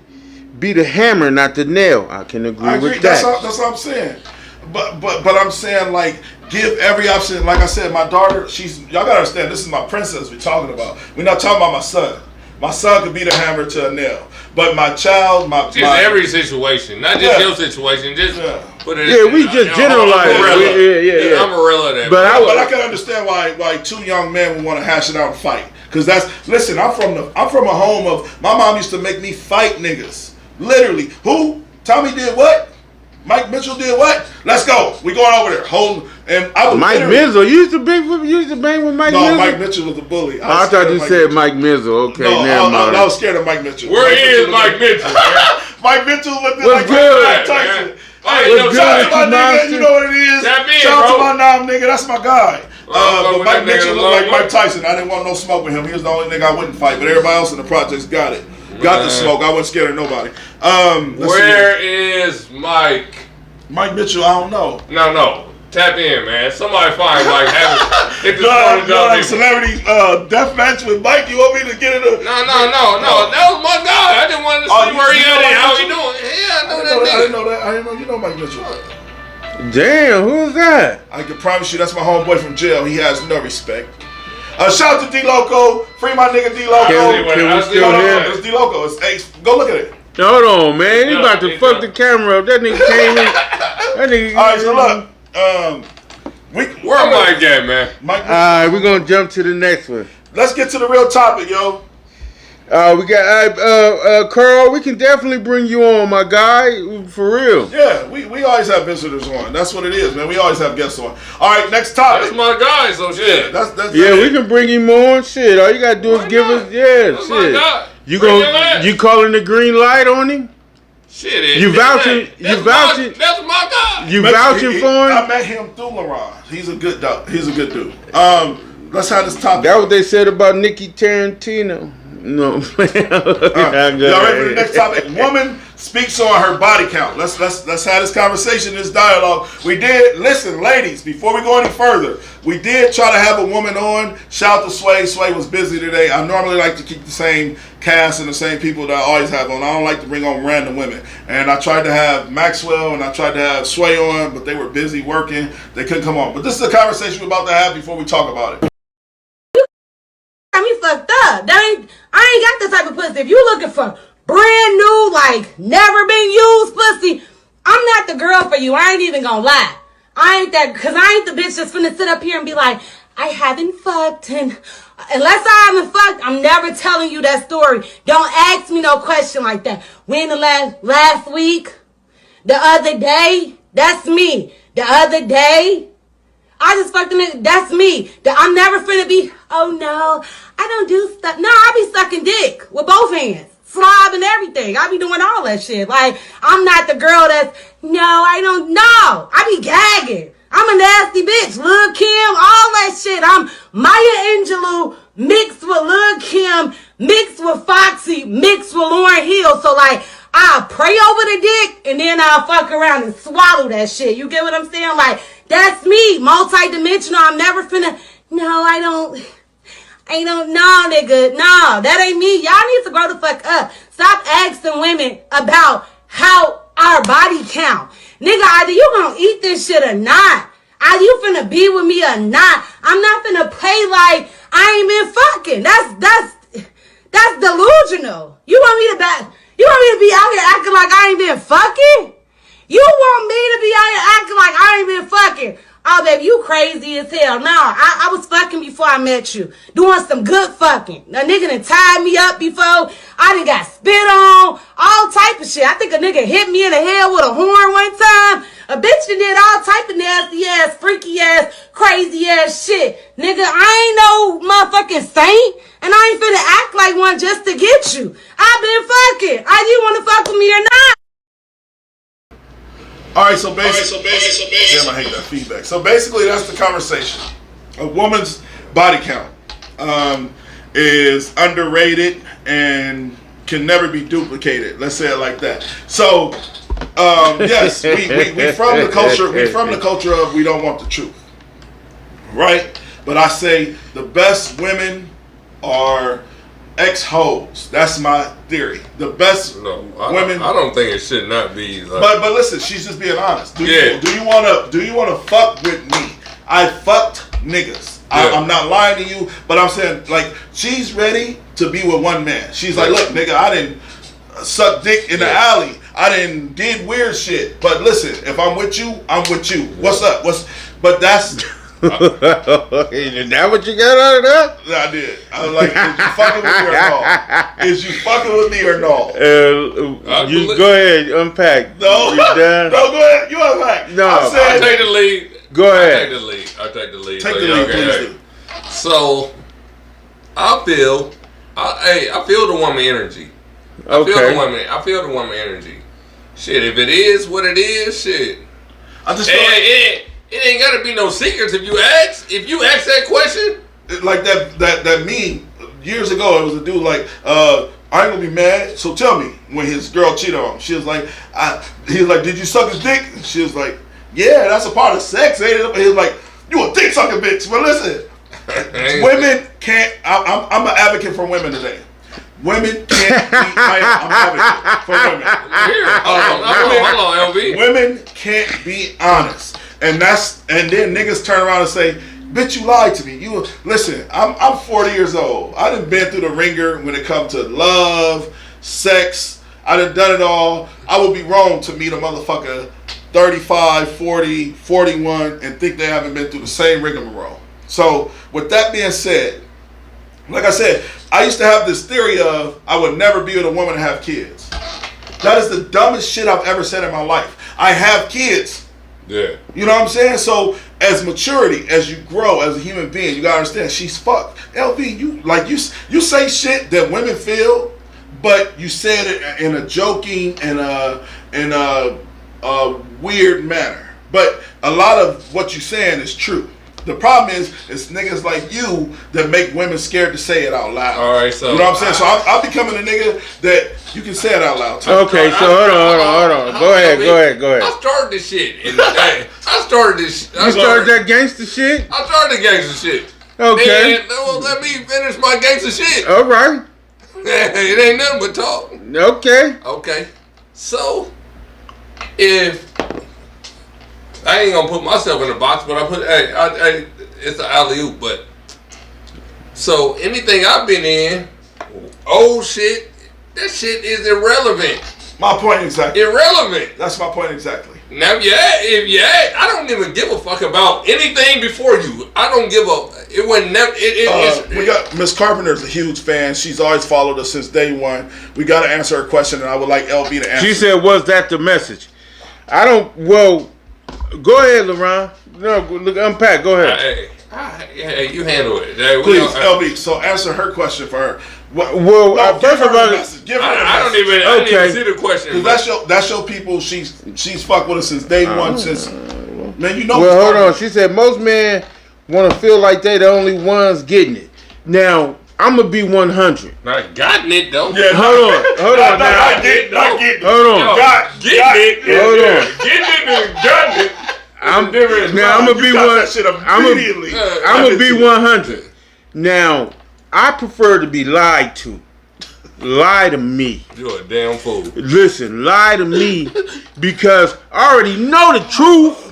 be the hammer, not the nail. I can agree with that. That's what I'm saying. But I'm saying like give every option. Like I said, my daughter, y'all gotta understand. This is my princess we're talking about. We're not talking about my son. My son could be the hammer to a nail. But my child, every situation, not just your situation. Just put it. Yeah, we just generalize. Yeah. Umbrella that. But I can understand why two young men would want to hash it out and fight. Cause listen. I'm from a home of my mom used to make me fight niggas. Literally, who? Tommy did what? Mike Mitchell did what? Let's go. We going over there. Mike Mizzle. You used to bang with Mike Mizzle? No, Mike Mitchell was a bully. I thought you said Mike Mizzle. Okay, never mind. I was scared of Mike Mitchell. Where is Mike Mitchell? Mike Mitchell looked like Mike Tyson. Hey, shout out to my nigga. You know what it is. Shout out to my nom nigga. That's my guy. But Mike Mitchell looked like Mike Tyson. I didn't want no smoke with him. He was the only nigga I wouldn't fight. But everybody else in the projects got it. Got the smoke. I wasn't scared of nobody. Where is Mike? Mike Mitchell, I don't know. No. Tap in, man. Somebody find Mike. Hit the celebrity death match with Mike. You want me to get it? No. That was my guy. I didn't want to see where he at. How he doing? Yeah, I know that. I didn't know that. I didn't know you know Mike Mitchell. Damn, who's that? I can promise you that's my homeboy from jail. He has no respect. Shout out to D-Loco. Free my nigga D-Loco. Can we still hear? It's D-Loco. Go look at it. Hold on, man. He about to fuck the camera up. That nigga came in. That nigga. All right, so look. Where Mike at, man? Alright, we're gonna jump to the next one. Let's get to the real topic, yo. We got Carl. We can definitely bring you on, my guy, for real. Yeah, we always have visitors on. That's what it is, man. We always have guests on. All right, next topic. That's my guy, so shit. We can bring him on. Shit, all you gotta do is give us. Yeah, that's shit. My guy. You calling the green light on him? Shit, you vouching? That's my guy. You vouching for him? I met him through LeBron. He's a good dog. He's a good dude. Let's have this topic. That's what they said about Nicky Tarantino. No. Y'all ready for the next topic? Woman speaks on her body count. Let's have this conversation, this dialogue. We did listen, ladies. Before we go any further, we did try to have a woman on. Shout out to Sway. Sway was busy today. I normally like to keep the same cast and the same people that I always have on. I don't like to bring on random women. And I tried to have Maxwell and I tried to have Sway on, but they were busy working. They couldn't come on. But this is a conversation we're about to have before we talk about it. Me fucked up. I ain't got the type of pussy. If you looking for brand new, like never been used pussy, I'm not the girl for you. I ain't even gonna lie. I ain't that, cause I ain't the bitch that's finna sit up here and be like, I haven't fucked, and unless I haven't fucked, I'm never telling you that story. Don't ask me no question like that. When the last week, the other day, that's me. The other day, I just fucked a nigga. That's me. I'm never finna be, oh no, I don't do stuff. No, I be sucking dick with both hands. Slob and everything. I be doing all that shit. Like, I'm not the girl that's, no, I don't know. I be gagging. I'm a nasty bitch. Lil' Kim, all that shit. I'm Maya Angelou mixed with Lil' Kim, mixed with Foxy, mixed with Lauryn Hill. So, like, I'll pray over the dick and then I'll fuck around and swallow that shit. You get what I'm saying? Like, that's me. Multi-dimensional. I'm never finna, no, I don't know, nigga. No, that ain't me. Y'all need to grow the fuck up. Stop asking women about how our body count. Nigga, either you gonna eat this shit or not. Either you finna be with me or not. I'm not finna play like I ain't been fucking. That's delusional. You want me to be out here acting like I ain't been fucking? You want me to be out here acting like I ain't been fucking? Oh, baby, you crazy as hell. No, I was fucking before I met you. Doing some good fucking. A nigga done tied me up before. I done got spit on. All type of shit. I think a nigga hit me in the head with a horn one time. A bitch that did all type of nasty ass, freaky ass, crazy ass shit. Nigga, I ain't no motherfucking saint. And I ain't finna act like one just to get you. I've been fucking. Are you wanna fuck with me or not? Alright, so basically, damn, I hate that feedback. So basically, that's the conversation. A woman's body count is underrated and can never be duplicated. Let's say it like that. So, yes, we from the culture. We from the culture of we don't want the truth, right? But I say the best women are ex-hoes. That's my theory. The best women. I don't think it should not be. Like, but listen, she's just being honest. Do you wanna fuck with me? I fucked niggas. Yeah. I'm not lying to you, but I'm saying like she's ready to be with one man. She's like, look, nigga, I didn't suck dick in the alley. I didn't did weird shit. But listen, if I'm with you, I'm with you. What's up? But that's. Is that what you got out of that? I did. I was like, is you fucking with me or no? Is you fucking with me or no? You go ahead, unpack. No, You done? no, go ahead. You unpack. No, I'm saying, I'll take the lead. Go ahead. I'll take the lead. Take the lead, please do. So, I feel the woman energy. I feel the woman energy. Shit, if it is what it is, shit. I just feel like, it ain't gotta be no secrets if you ask. If you ask that question, like that meme years ago, it was a dude like, I ain't gonna be mad. So tell me when his girl cheated on him. She was like, he was like, did you suck his dick? And she was like, yeah, that's a part of sex, ain't it? And he was like, you a dick sucking bitch. But listen, women can't. I'm an advocate for women today. Women can't be. I'm an advocate for women. Hold on, LV. Women can't be honest, and then niggas turn around and say, "Bitch, you lied to me." You listen. I'm 40 years old. I done been through the ringer when it comes to love, sex. I done done it all. I would be wrong to meet a motherfucker 35, 40, 41 and think they haven't been through the same rigmarole. So with that being said, like I said, I used to have this theory of I would never be with a woman and have kids. That is the dumbest shit I've ever said in my life. I have kids. Yeah. You know what I'm saying? So as maturity, as you grow as a human being, you gotta understand she's fucked. LV, you say shit that women feel, but you said it in a joking and a weird manner. But a lot of what you're saying is true. The problem is, it's niggas like you that make women scared to say it out loud. All right, so you know what I'm saying. So I'm becoming a nigga that you can say it out loud to. Okay, so hold on. Go ahead. I started this shit. I started that gangster shit? I started the gangster shit. Okay. And, well, let me finish my gangster shit. All right. It ain't nothing but talk. Okay. So, if I ain't gonna put myself in a box, but it's an alley-oop. But so anything I've been in, old shit, that shit is irrelevant. My point exactly. Irrelevant. That's my point exactly. Now, if you ask, I don't even give a fuck about anything before you. I don't give a. It wasn't never. We got Miss Carpenter's a huge fan. She's always followed us since day one. We got to answer her question, and I would like LV to answer. She said, "Was that the message?" I don't. Well, go ahead, LeBron. No, look, unpack. Go ahead. Hey, you handle it. Please, LV. So answer her question for her. Well, first of all, give her I don't even see the question. That's your people. She's fucked with us since day one. Since man, you know. Well, hold on. She said most men want to feel like they the only ones getting it. Now I'm gonna be 100. Not gotten it though. Yeah, hold on. Not getting it. Hold on. Getting it. Hold on. Getting it and gotten it. I'm gonna be I'm gonna be 100. Now I prefer to be lied to. Lie to me. You're a damn fool. Listen, lie to me because I already know the truth.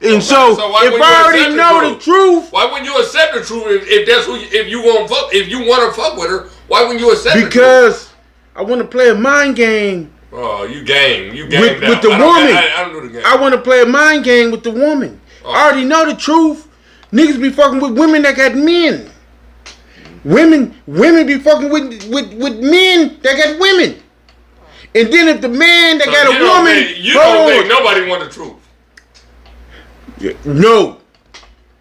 And so if I already know the truth, why wouldn't you accept the truth if that's who if you want to fuck with her? Why wouldn't you accept? Because I want to play a mind game. Oh, you game with the woman. I don't do the game. I want to play a mind game with the woman. I already know the truth. Niggas be fucking with women that got men. Women be fucking with men that got women. And then if the man that So got you a don't woman, think- you don't think nobody want the truth. no,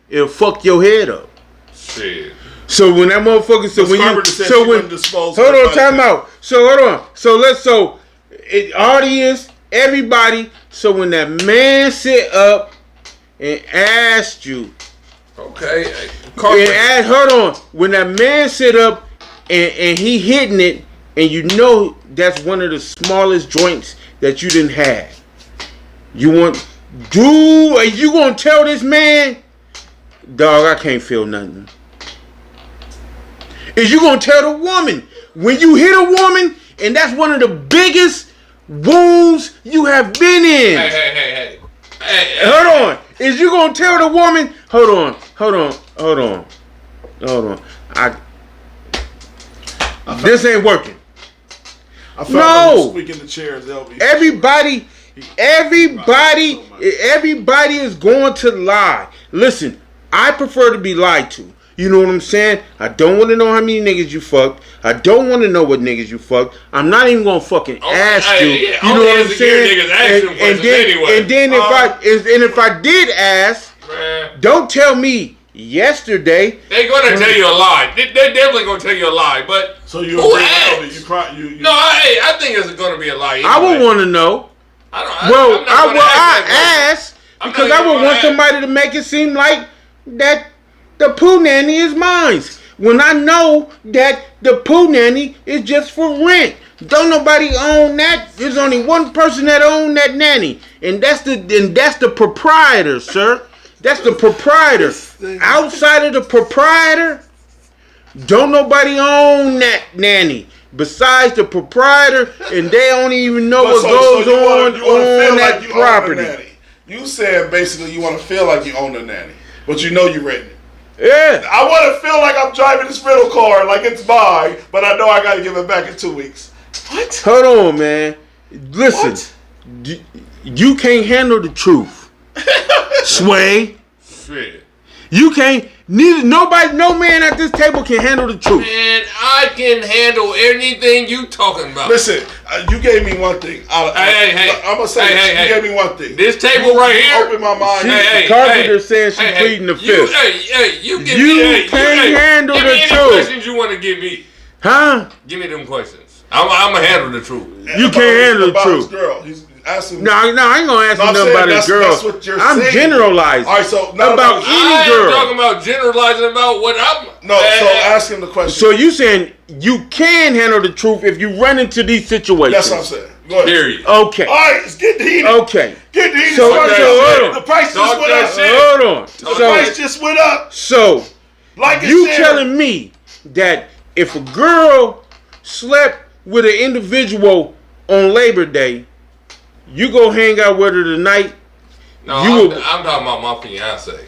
it'll fuck your head up. Shit. So when that motherfucker, so Ms. when Carpenter you, said so she when, wouldn't dispose hold of on, her time body. out. So hold on. So audience, everybody. So when that man sit up and asked you, Okay. hold on, when that man sit up and he hitting it, and you know that's one of the smallest joints that you didn't have. You are you gonna tell this man, dog, I can't feel nothing? Is you gonna tell the woman when you hit a woman and that's one of the biggest wounds you have been in? Hey. Hold on. Is you gonna tell the woman? Hold on. This ain't working. I felt No. like squeaking the chairs. Everybody is going to lie. Listen, I prefer to be lied to. You know what I'm saying? I don't want to know how many niggas you fucked. I don't want to know what niggas you fucked. I'm not even gonna fucking ask you. You know what I'm saying? And then if I did ask, Man, don't tell me yesterday. they gonna tell you a lie. They definitely gonna tell you a lie. But So you who agree asked? with it? You cry. You No, I think it's gonna be a lie. Anyway. I would want to know. I'm not Well, gonna I ask. ask I'm because not I even would gonna want ask. somebody to make it seem like that the poo nanny is mine. When I know that the poo nanny is just for rent. Don't nobody own that. There's only one person that own that nanny, and that's the proprietor, sir. That's the proprietor. Outside of the proprietor, don't nobody own that nanny besides the proprietor, and they don't even know what goes on that property. You said basically you want to feel like you own the nanny, but you know you renting it. Yeah. I want to feel like I'm driving this rental car like it's mine, but I know I got to give it back in 2 weeks. What? Hold on, man. Listen, you can't handle the truth. Sway. Shit. You can't. No man at this table can handle the truth. Man, I can handle anything you talking about. Listen, you gave me one thing. Hey. I'm gonna say this. You gave me one thing. This table right here. Open my mind. Carpenter said she pleading the fifth. You can't handle give the me any truth. questions you want to give me. Huh? Give me them questions. I'm gonna handle the truth. You can't handle the About truth. This girl. He's asking. No, I ain't gonna ask you nothing about this girl. That's what you're I'm saying. generalizing. All right, so not about I any girl. ain't talking about generalizing about what I'm. No, so ask him the question. So you saying you can handle the truth if you run into these situations? That's what I'm saying. Go ahead. Period. Okay. All right, it's getting heated. Okay. Get heated. So Start that hold shit. on. The price just went up. Hold on. The price just went up. So Like you share. telling me that if a girl slept with an individual on Labor Day, you go hang out with her tonight? No, I'm talking about my fiance.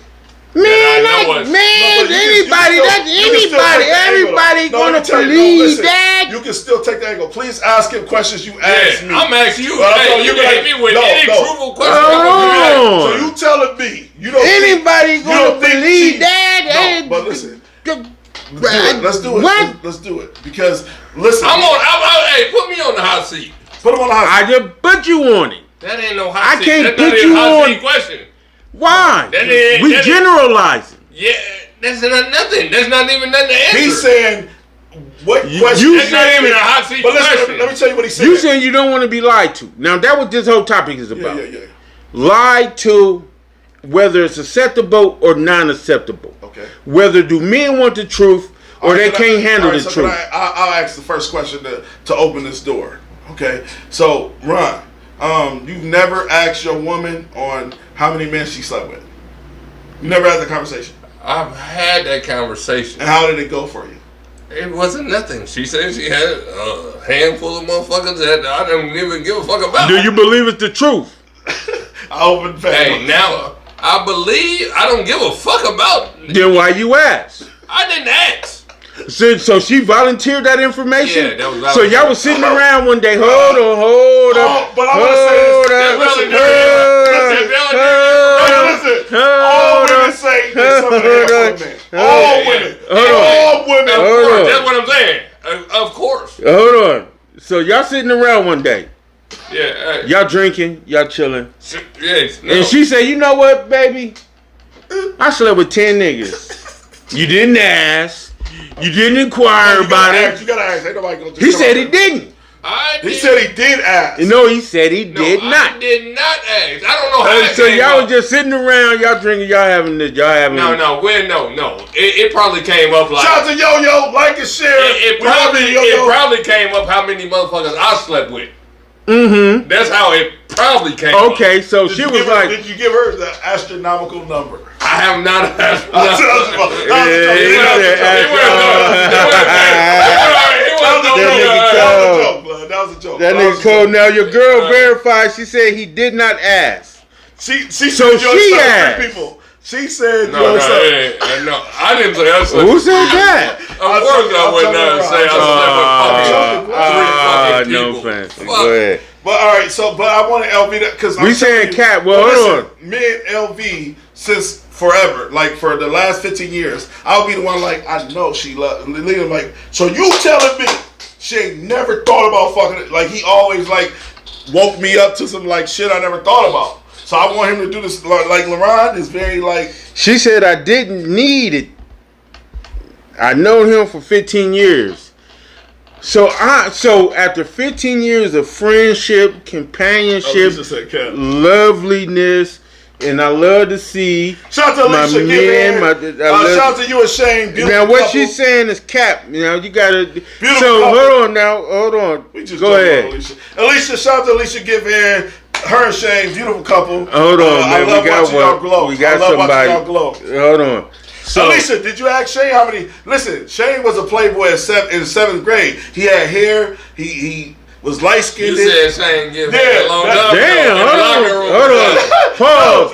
Man, No, everybody gonna believe that. You can still take the angle. Please ask him questions you ask me. I'm asking you. But I Hey, told you you can hit me with any truthful question. So you telling me you don't Anybody think, gonna believe that? No, but listen. Let's Let's do it. What? Let's do it. Because listen, Hey, put me on the hot seat. put him on the hot I just put you on it. That ain't no hot I seat. can't That's put not even you a hot on- seat question. Why? We generalizing. Yeah, that's not nothing. That's not even nothing to answer. He's saying what question? That's not even a hot seat But listen, question. let me tell you what he said. You saying you don't want to be lied to. Now that what this whole topic is about. Yeah. Lied to, whether it's acceptable or non-acceptable. Okay. Whether do men want the truth or they can't handle the truth. I'll ask the first question to open this door. Okay. So, Ron, you've never asked your woman on how many men she slept with. You never had that conversation. I've had that conversation. And how did it go for you? It wasn't nothing. She said she had a handful of motherfuckers that I didn't even give a fuck about. Do you believe it's the truth? I opened the Hey, now I believe I don't give a fuck about. Then why you ask? I didn't ask. So she volunteered that information? Yeah, that was So y'all was sitting around one day. Hold up. But I want to say this. Listen. All women say they suck a handful of men. All women. All women. Of course, that's what I'm saying. Of course. Hold on. So y'all sitting around one day. Yeah. Y'all drinking, y'all chilling. Yes. No. And she said, you know what, baby? I slept with 10 niggas. You didn't ask. You didn't inquire about it. You gotta ask. Ain't nobody gonna He said he didn't. He said he did ask. No, he said he did I not. did not ask. I don't know how it So came y'all up. was just sitting around, y'all drinking, y'all having this, y'all having. No. It probably came up like. Shout out to Yo-Yo, like and share. It probably came up how many motherfuckers I slept with. Mm-hmm. That's how it probably came up. Okay, so she was like, did you give her the astronomical number? I have not asked. That was a joke. that nigga cold. Now your girl verified. She said he did not ask. She So said she asked. people. She said No, I didn't say I slept. Who said that? Of course I would not say I slept with no people. offense. Fuck. Go ahead. But all right, but I wanted LV to, because We saying cat. Well, hold on. Me and LV since forever, like for the last 15 years, I'll be the one like I know she loves. Like, so you telling me she ain't never thought about fucking it? Like he always like woke me up to some like shit I never thought about. So I want him to do this. Like LaRon is very like. She said I didn't need it. I known him for 15 years. So after 15 years of friendship, companionship, loveliness, and I love to see shout out to my Alicia. men. Shout out to you and Shane. Now what she's saying is cap. You know you gotta. Beautiful So couple. hold on. We just Go ahead. Alicia, shout out to Alicia Given. Her and Shane, beautiful couple. Hold on, man. I love watching y'all glow. We got I love somebody. watching y'all glow. Hold on. So, Alicia, did you ask Shane how many? Listen, Shane was a playboy in 7th grade. He had hair. He was light skinned. You said Shane give me Yeah, a long that- time. damn. Hold on.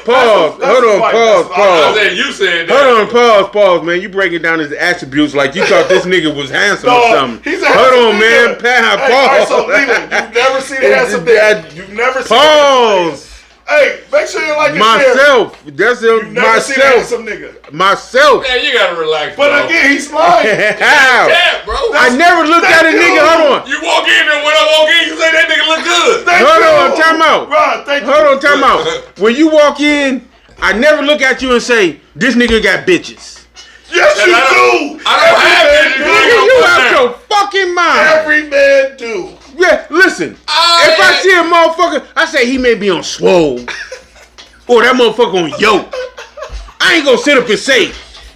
Pause. That's I said you said that. Hold on, pause, man. You breaking down his attributes like you thought this nigga was handsome or something. He's a Hold on, handsome man. nigga. Pause. Hey, all right, so Leland, you've never seen a handsome nigga. You've never seen Pause. Hey, make sure you like it. Myself. That's You've never seen a myself. handsome nigga. Myself. Man, you gotta relax, But bro. again, he's lying. How? Yeah, bro. I never looked at a nigga. Hold on. You walk in and when I walk in, you say that nigga look good. Thank Hold you. on, time out. Ron, thank you. Hold on, time out. When you walk in, I never look at you and say, this nigga got bitches. Yes, you do. I don't have Every bitches. man Nigga, do. you out your fucking mind. Every man do. Yeah, listen. If I see a motherfucker, I say he may be on swole. Or that motherfucker on yoke. I ain't gonna sit up and say,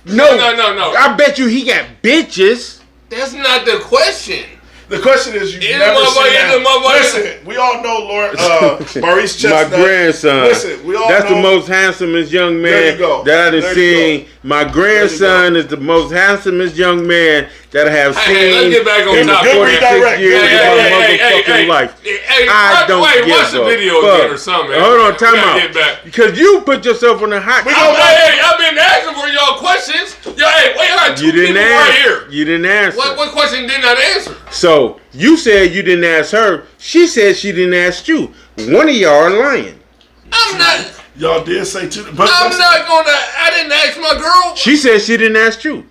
no. I bet you he got bitches. That's not the question. The question is, you've Is never the seen that. motherfucker- Listen, we all know Maurice My Chestnut. grandson. Listen, we all That's know. the most handsomest young There man you go. that I done There you seen. My grandson is the most handsomest young man that I have Hey, seen let's get back on in the topic. 46 years of my motherfucking life. Hey, I don't wait, give watch the a video fuck. again or something. Hold on, We time gotta out. get back. Because you put yourself on the hot. I've been asking for y'all questions. Yo, hey, wait, I got two You didn't people right answer. here. You didn't answer. What question did not answer? So you said you didn't ask her. She said she didn't ask you. One of y'all are lying. I'm not. Y'all did say two. But I'm not gonna. I didn't ask my girl. She said she didn't ask you.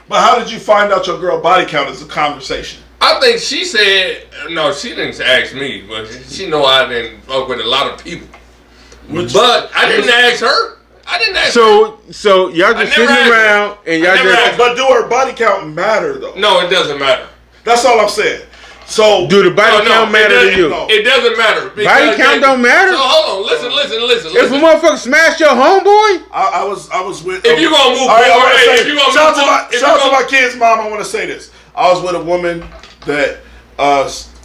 But how did you find out your girl body count is a conversation? I think she said no. She didn't ask me, but she know I didn't fuck with a lot of people. But I didn't ask her. I didn't ask her. So y'all just never sitting asked around and y'all I never just. asked But do her body count matter though? No, it doesn't matter. That's all I'm saying. So Do the body count matter to you? no. It doesn't matter. Body count don't matter? So hold on. Listen. If a motherfucker smash your homeboy, I was with. If you gonna move all right, I forward, wanna hey, say- if you gonna shout move out forward- if shout you out to gonna- my kid's mom. I want to say this. I was with a woman that,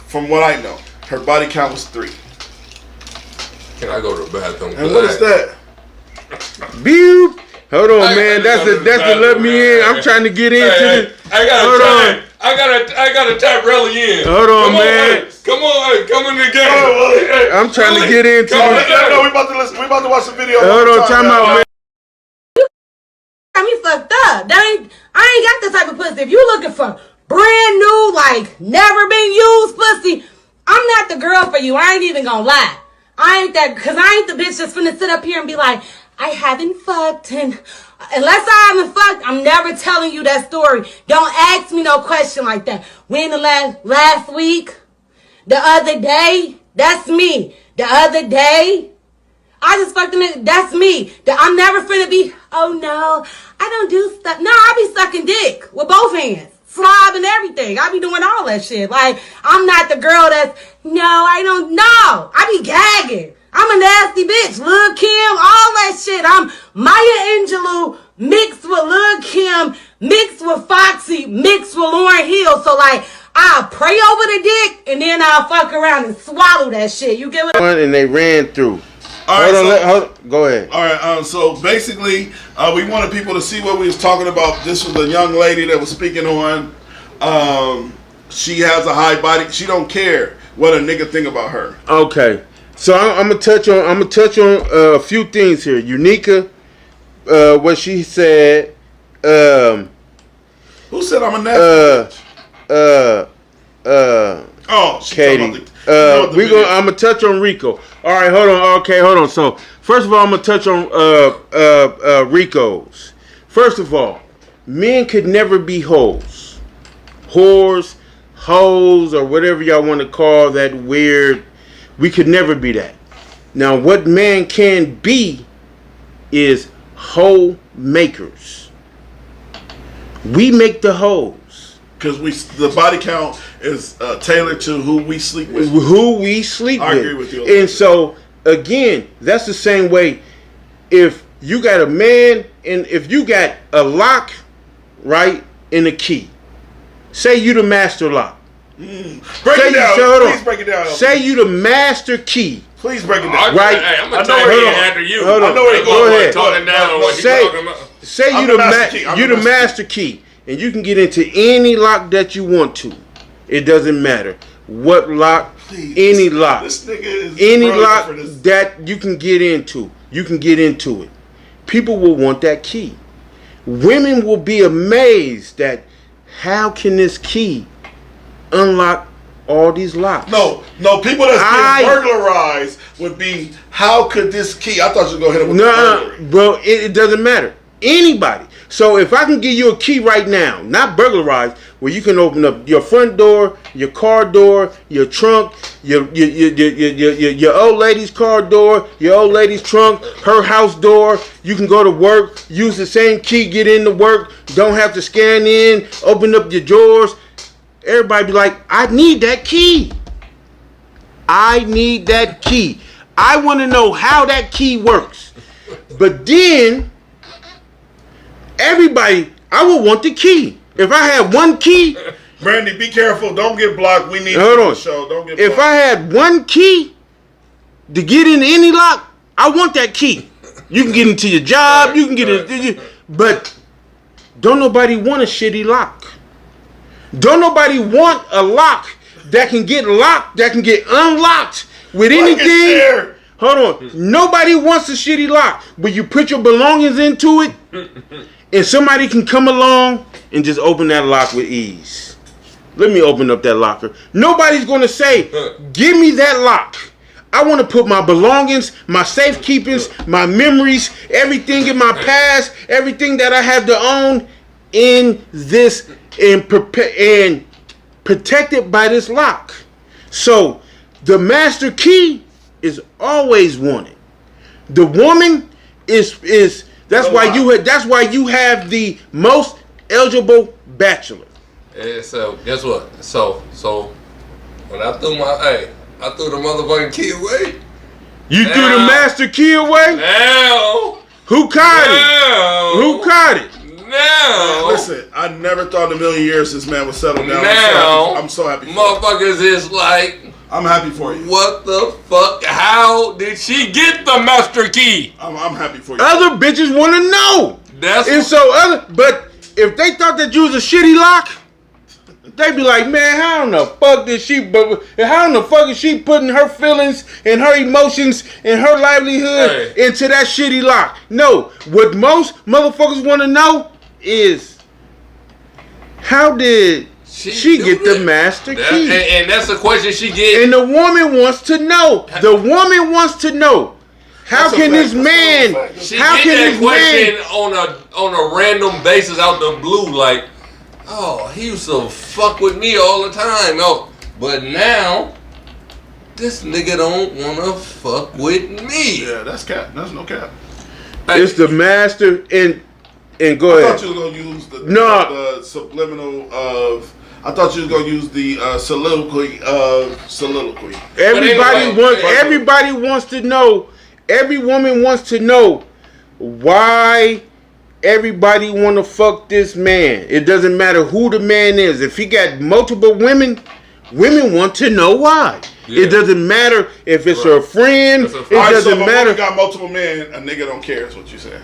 from what I know, her body count was 3. Can I go to the bathroom? And what is that? beep. Hold on, I man. gotta go to the That's to let me in. bathroom, I'm trying to get into Hey, this. I gotta tap Relly in. Hold on, Come man. Hey, come on, hey, come in the game. I'm trying to get into Come on, this. No, we about to listen. We about to watch the video. Hold on, time out, man. Got me fucked up. I ain't got the type of pussy. If you looking for brand new, like never been used pussy, I'm not the girl for you. I ain't even gonna lie. I ain't that, cause I ain't the bitch that's finna sit up here and be like, I haven't fucked, and unless I haven't fucked, I'm never telling you that story. Don't ask me no question like that. When the last week? The other day, that's me. The other day, I just fucked a nigga. That's me. I'm never finna be, oh no, I don't do stuff. No, I be sucking dick with both hands. Slob and everything. I be doing all that shit. Like, I'm not the girl that's, no, I don't know. I be gagging. I'm a nasty bitch. Lil' Kim, all that shit. I'm Maya Angelou mixed with Lil' Kim, mixed with Foxy, mixed with Lauryn Hill. So, like, I'll pray over the dick, and then I'll fuck around and swallow that shit. You get what I'm... And they ran through. All right, Hold on, go ahead. All right, so basically, we wanted people to see what we was talking about. This was a young lady that was speaking on. She has a high body. She don't care what a nigga think about her. Okay, so I'm gonna touch on a few things here. Unica, what she said. Who said I'm a nasty? Oh, she Katie. I'm gonna touch on Rico. All right, hold on. Okay, hold on. So first of all, I'm gonna touch on Rico's. First of all, men could never be hoes, whores, hoes, or whatever y'all want to call that weird. We could never be that. Now, what man can be is hoe makers. We make the hoes. Because the body count is tailored to who we sleep with. Who we sleep with. I agree with you. And so, again, that's the same way. If you got a man and if you got a lock, right, and a key. Say you the master lock. Break it down. Please break it down. Say you the master key. Please break it down. Right. Hey, I'm gonna tell you after you. Hold on. I know where you're Go going. ahead. Talking down on what you talking about. Say I'm you the master key. I'm you the the master key, and you can get into any lock that you want to. It doesn't matter what lock, Please, any lock, This nigga is any brilliant lock for this. that you can get into. You can get into it. People will want that key. Women will be amazed that how can this key unlock all these locks? No, people that's getting burglarized would be, how could this key? I thought you were going to hit him with the burglary. Bro, it doesn't matter. Anybody. So if I can give you a key right now, not burglarized, where you can open up your front door, your car door, your trunk, your old lady's car door, your old lady's trunk, her house door. You can go to work, use the same key, get into work, don't have to scan in, open up your drawers. Everybody be like, I need that key. I need that key. I want to know how that key works. But then, everybody, I would want the key. If I had one key. Brandy, be careful. Don't get blocked. We need Hold you on. on the show. Don't get blocked. If I had one key to get into any lock, I want that key. You can get into your job. You can get it. But don't nobody want a shitty lock. Don't nobody want a lock that can get locked, that can get unlocked with anything. Hold on. Nobody wants a shitty lock. But you put your belongings into it, and somebody can come along and just open that lock with ease. Let me open up that locker. Nobody's going to say, give me that lock. I want to put my belongings, my safekeepings, my memories, everything in my past, everything that I have to own in this and protected by this lock. So the master key is always wanted. The woman is that's why you have the most eligible bachelor. Yeah, so guess what? So when I threw the motherfucking key away. You threw the master key away? Now Who caught it? Who caught it? Now Listen, I never thought in a million years this man would settle down. Now I'm so happy. Motherfuckers is like, I'm happy for you. what the fuck? How did she get the master key? I'm happy for you. Other bitches want to know. That's And so but if they thought that you was a shitty lock, they'd be like, man, how in the fuck is she putting her feelings and her emotions and her livelihood into that shitty lock? No. What most motherfuckers want to know is, how did she get the master key? And that's the question she get. And the woman wants to know. The woman wants to know. How can this man? She How get can that this question man? on a random basis out the blue, like, oh, he used to fuck with me all the time. Oh, but now this nigga don't wanna fuck with me. Yeah, that's cap. That's no cap. It's the master and go I ahead. thought you was gonna use the subliminal of. I thought you was gonna use the soliloquy of soliloquy. Everybody wants to know. Every woman wants to know why everybody want to fuck this man. It doesn't matter who the man is. If he got multiple women, women want to know why. Yeah. It doesn't matter if it's her friend. It doesn't matter. If a woman got multiple men, a nigga don't care. Is what you saying?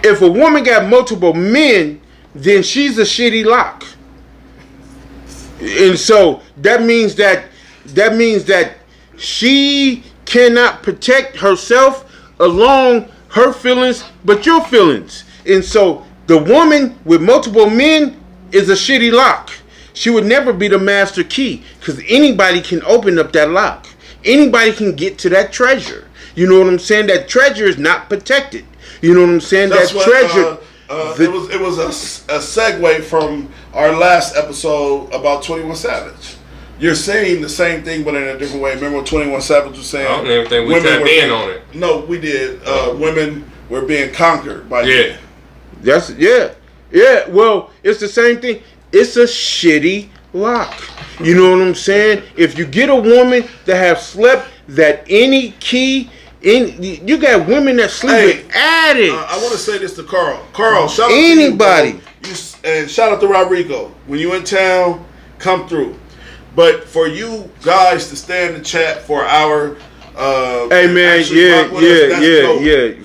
If a woman got multiple men, then she's a shitty lock. And so that means that she cannot protect herself along her feelings, but your feelings. And so the woman with multiple men is a shitty lock. She would never be the master key because anybody can open up that lock. Anybody can get to that treasure. You know what I'm saying? That treasure is not protected. You know what I'm saying? That's that treasure. It was a segue from our last episode about 21 Savage. You're saying the same thing, but in a different way. Remember what 21 Savage was saying? I don't even think we tapped in on it. No, we did. Women were being conquered by men. Yeah. Well, it's the same thing. It's a shitty lock. You know what I'm saying? If you get a woman that have slept that any key. You got women that sleep with addicts. I want to say this to Carl. Carl, shout out anybody. to you, and shout out to Rodrigo. When you in town, come through. But for you guys to stay in the chat for an hour, hey man, yeah,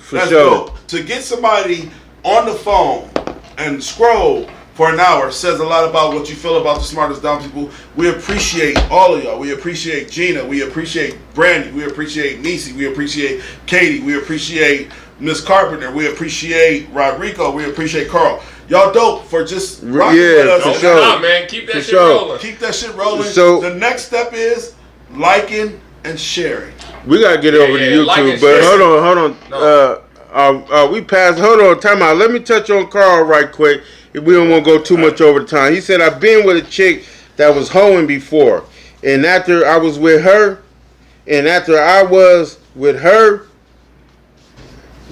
for that's sure. dope. To get somebody on the phone and scroll for an hour says a lot about what you feel about the Smartest Dumb People. We appreciate all of y'all. We appreciate Gina. We appreciate Brandy. We appreciate Niecy. We appreciate Katie. We appreciate Miss Carpenter. We appreciate Rodrigo. We appreciate Carl. Y'all dope for just rocking with us. For sure. Nah, man, keep that shit rolling. Keep that shit rolling. So the next step is liking and sharing. We gotta get over to YouTube, but hold on. No. We passed. Hold on, time out. Let me touch on Carl right quick. We don't want to go too much over the time. He said, I've been with a chick that was hoeing before. And after I was with her,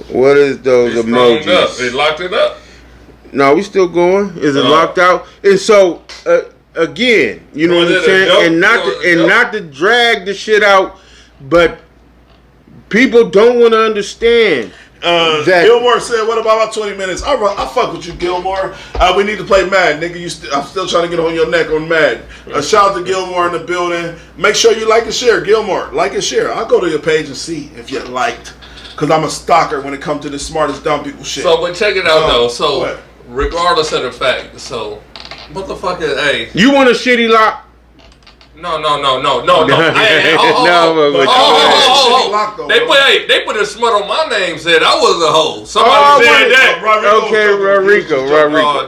what is those emojis? They locked it up. No, we still going. Is it locked out? And so, again, you know what I'm saying? Not to drag the shit out, but people don't want to understand. Gilmore said, "What about my 20 minutes? I fuck with you, Gilmore. We need to play Madden, nigga. I'm still trying to get on your neck on Madden. Shout out to Gilmore in the building. Make sure you like and share, Gilmore. Like and share. I'll go to your page and see if you liked, because I'm a stalker when it comes to the Smartest Dumb People shit. So, but check it out though. So, regardless of the fact, so motherfucker, hey, you want a shitty lock? No. They put a smut on my name. Said I was a hoe. Somebody said that. Okay, Rodrigo.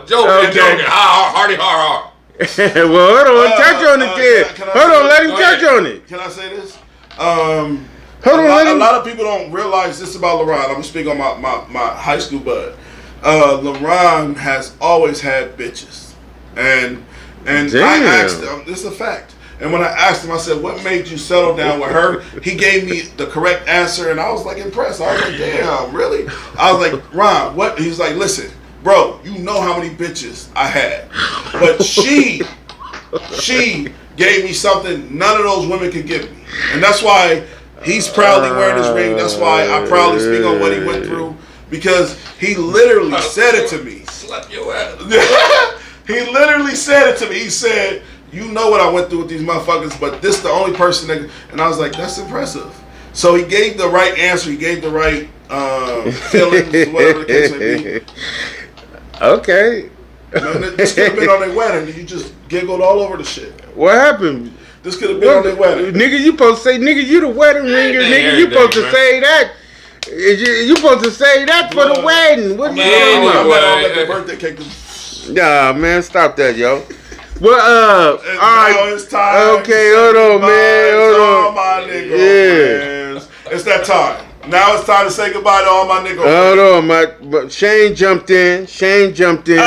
Joking. Hardy. Well, hold on. Touch on it, kid. Hold on. Let him touch on it. Can I say this? A lot of people don't realize this about LaRon. I'm gonna speak on my high school bud. LaRon has always had bitches, and I asked him. This is a fact. And when I asked him, I said, "What made you settle down with her?" He gave me the correct answer, and I was like impressed. I was like, "Damn, really?" I was like, "Ron, what?" He's like, "Listen, bro, you know how many bitches I had, but she gave me something none of those women could give me, and that's why he's proudly wearing his ring. That's why I proudly speak on what he went through, because he literally said it to me. Slap your ass. He literally said it to me. He said, "You know what I went through with these motherfuckers, but this the only person that..." And I was like, "That's impressive." So he gave the right answer. He gave the right feelings, whatever the case may be. Okay. This could have been on their wedding. You just giggled all over the shit. What happened? This could have been on their wedding. Nigga, you supposed to say, nigga, you the wedding ringer. Nigga, you supposed to say that. You supposed to say that for the wedding. What you talking about? I'm at the birthday cake. Nah, man, stop that, yo. Well, all right. It's time. Okay, hold on, man. Hold on. All my niggas. It's that time. Now it's time to say goodbye to all my niggas. Hold on, but Shane jumped in. He He jumped in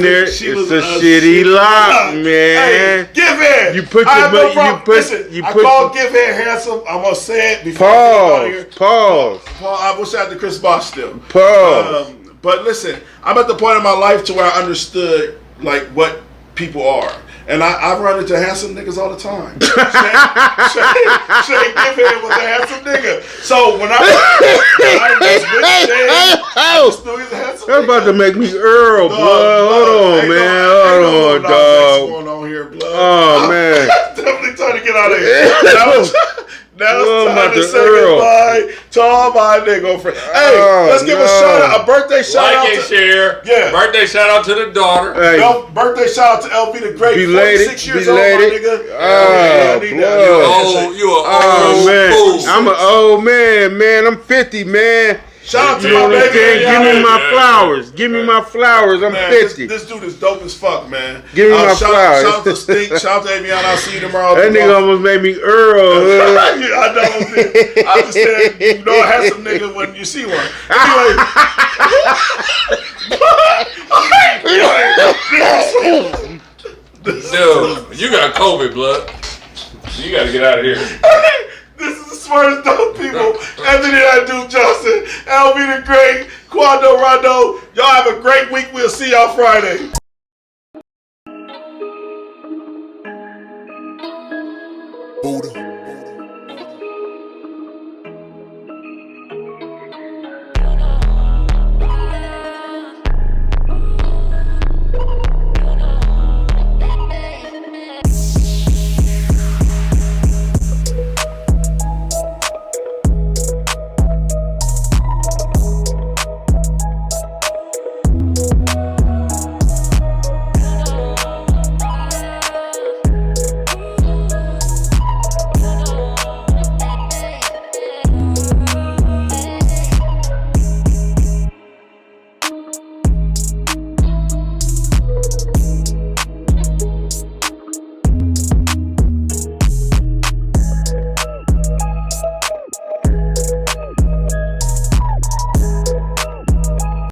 there. It's a shitty lock, man. Hey, give in. You put I your have no money- problem. Listen, you I put- call give in handsome. I'm gonna say it before I get out of here. Pause. Paul, I wish I had the Chris Bosh still. Pause. But listen, I'm at the point in my life to where I understood like what people are. And I run into handsome niggas all the time. Shane Givehand was a handsome nigga. So when I was with Shane, I just knew he was a handsome That's about to nigga. make me Earl, blood. Hold on, Ain't man. no Hold on, nonsense dog. going on here, blood. Oh, man. Definitely trying to get out of here. Now Oh, it's time to Mr. say Earl. goodbye to all my nigga friends. Hey, Oh, let's give a no. shout out, a birthday shout out Like and to share. Yeah. Birthday shout out to the daughter. Hey, birthday shout out to LV the Great, Belated, 46 years belated. old, my nigga. Oh, I need blood. that. You an oh, old man. fool. I'm an old man. I'm 50, man. Shout out to You know my what I'm baby. saying? Give me my yeah, flowers. Give me my flowers. I'm Man, 50. this dude is dope as fuck, man. Give me my shout flowers. Shout out to Stink. Shout out to Avion. I'll see you tomorrow. That nigga almost made me Earl. I know. I just said, you know, a handsome nigga when you see one. Dude, you got COVID, blood. You gotta get out of here. This is the smartest dope people. Anthony Adu Johnson, LB the Great, Quando Rondo. Y'all have a great week. We'll see y'all Friday.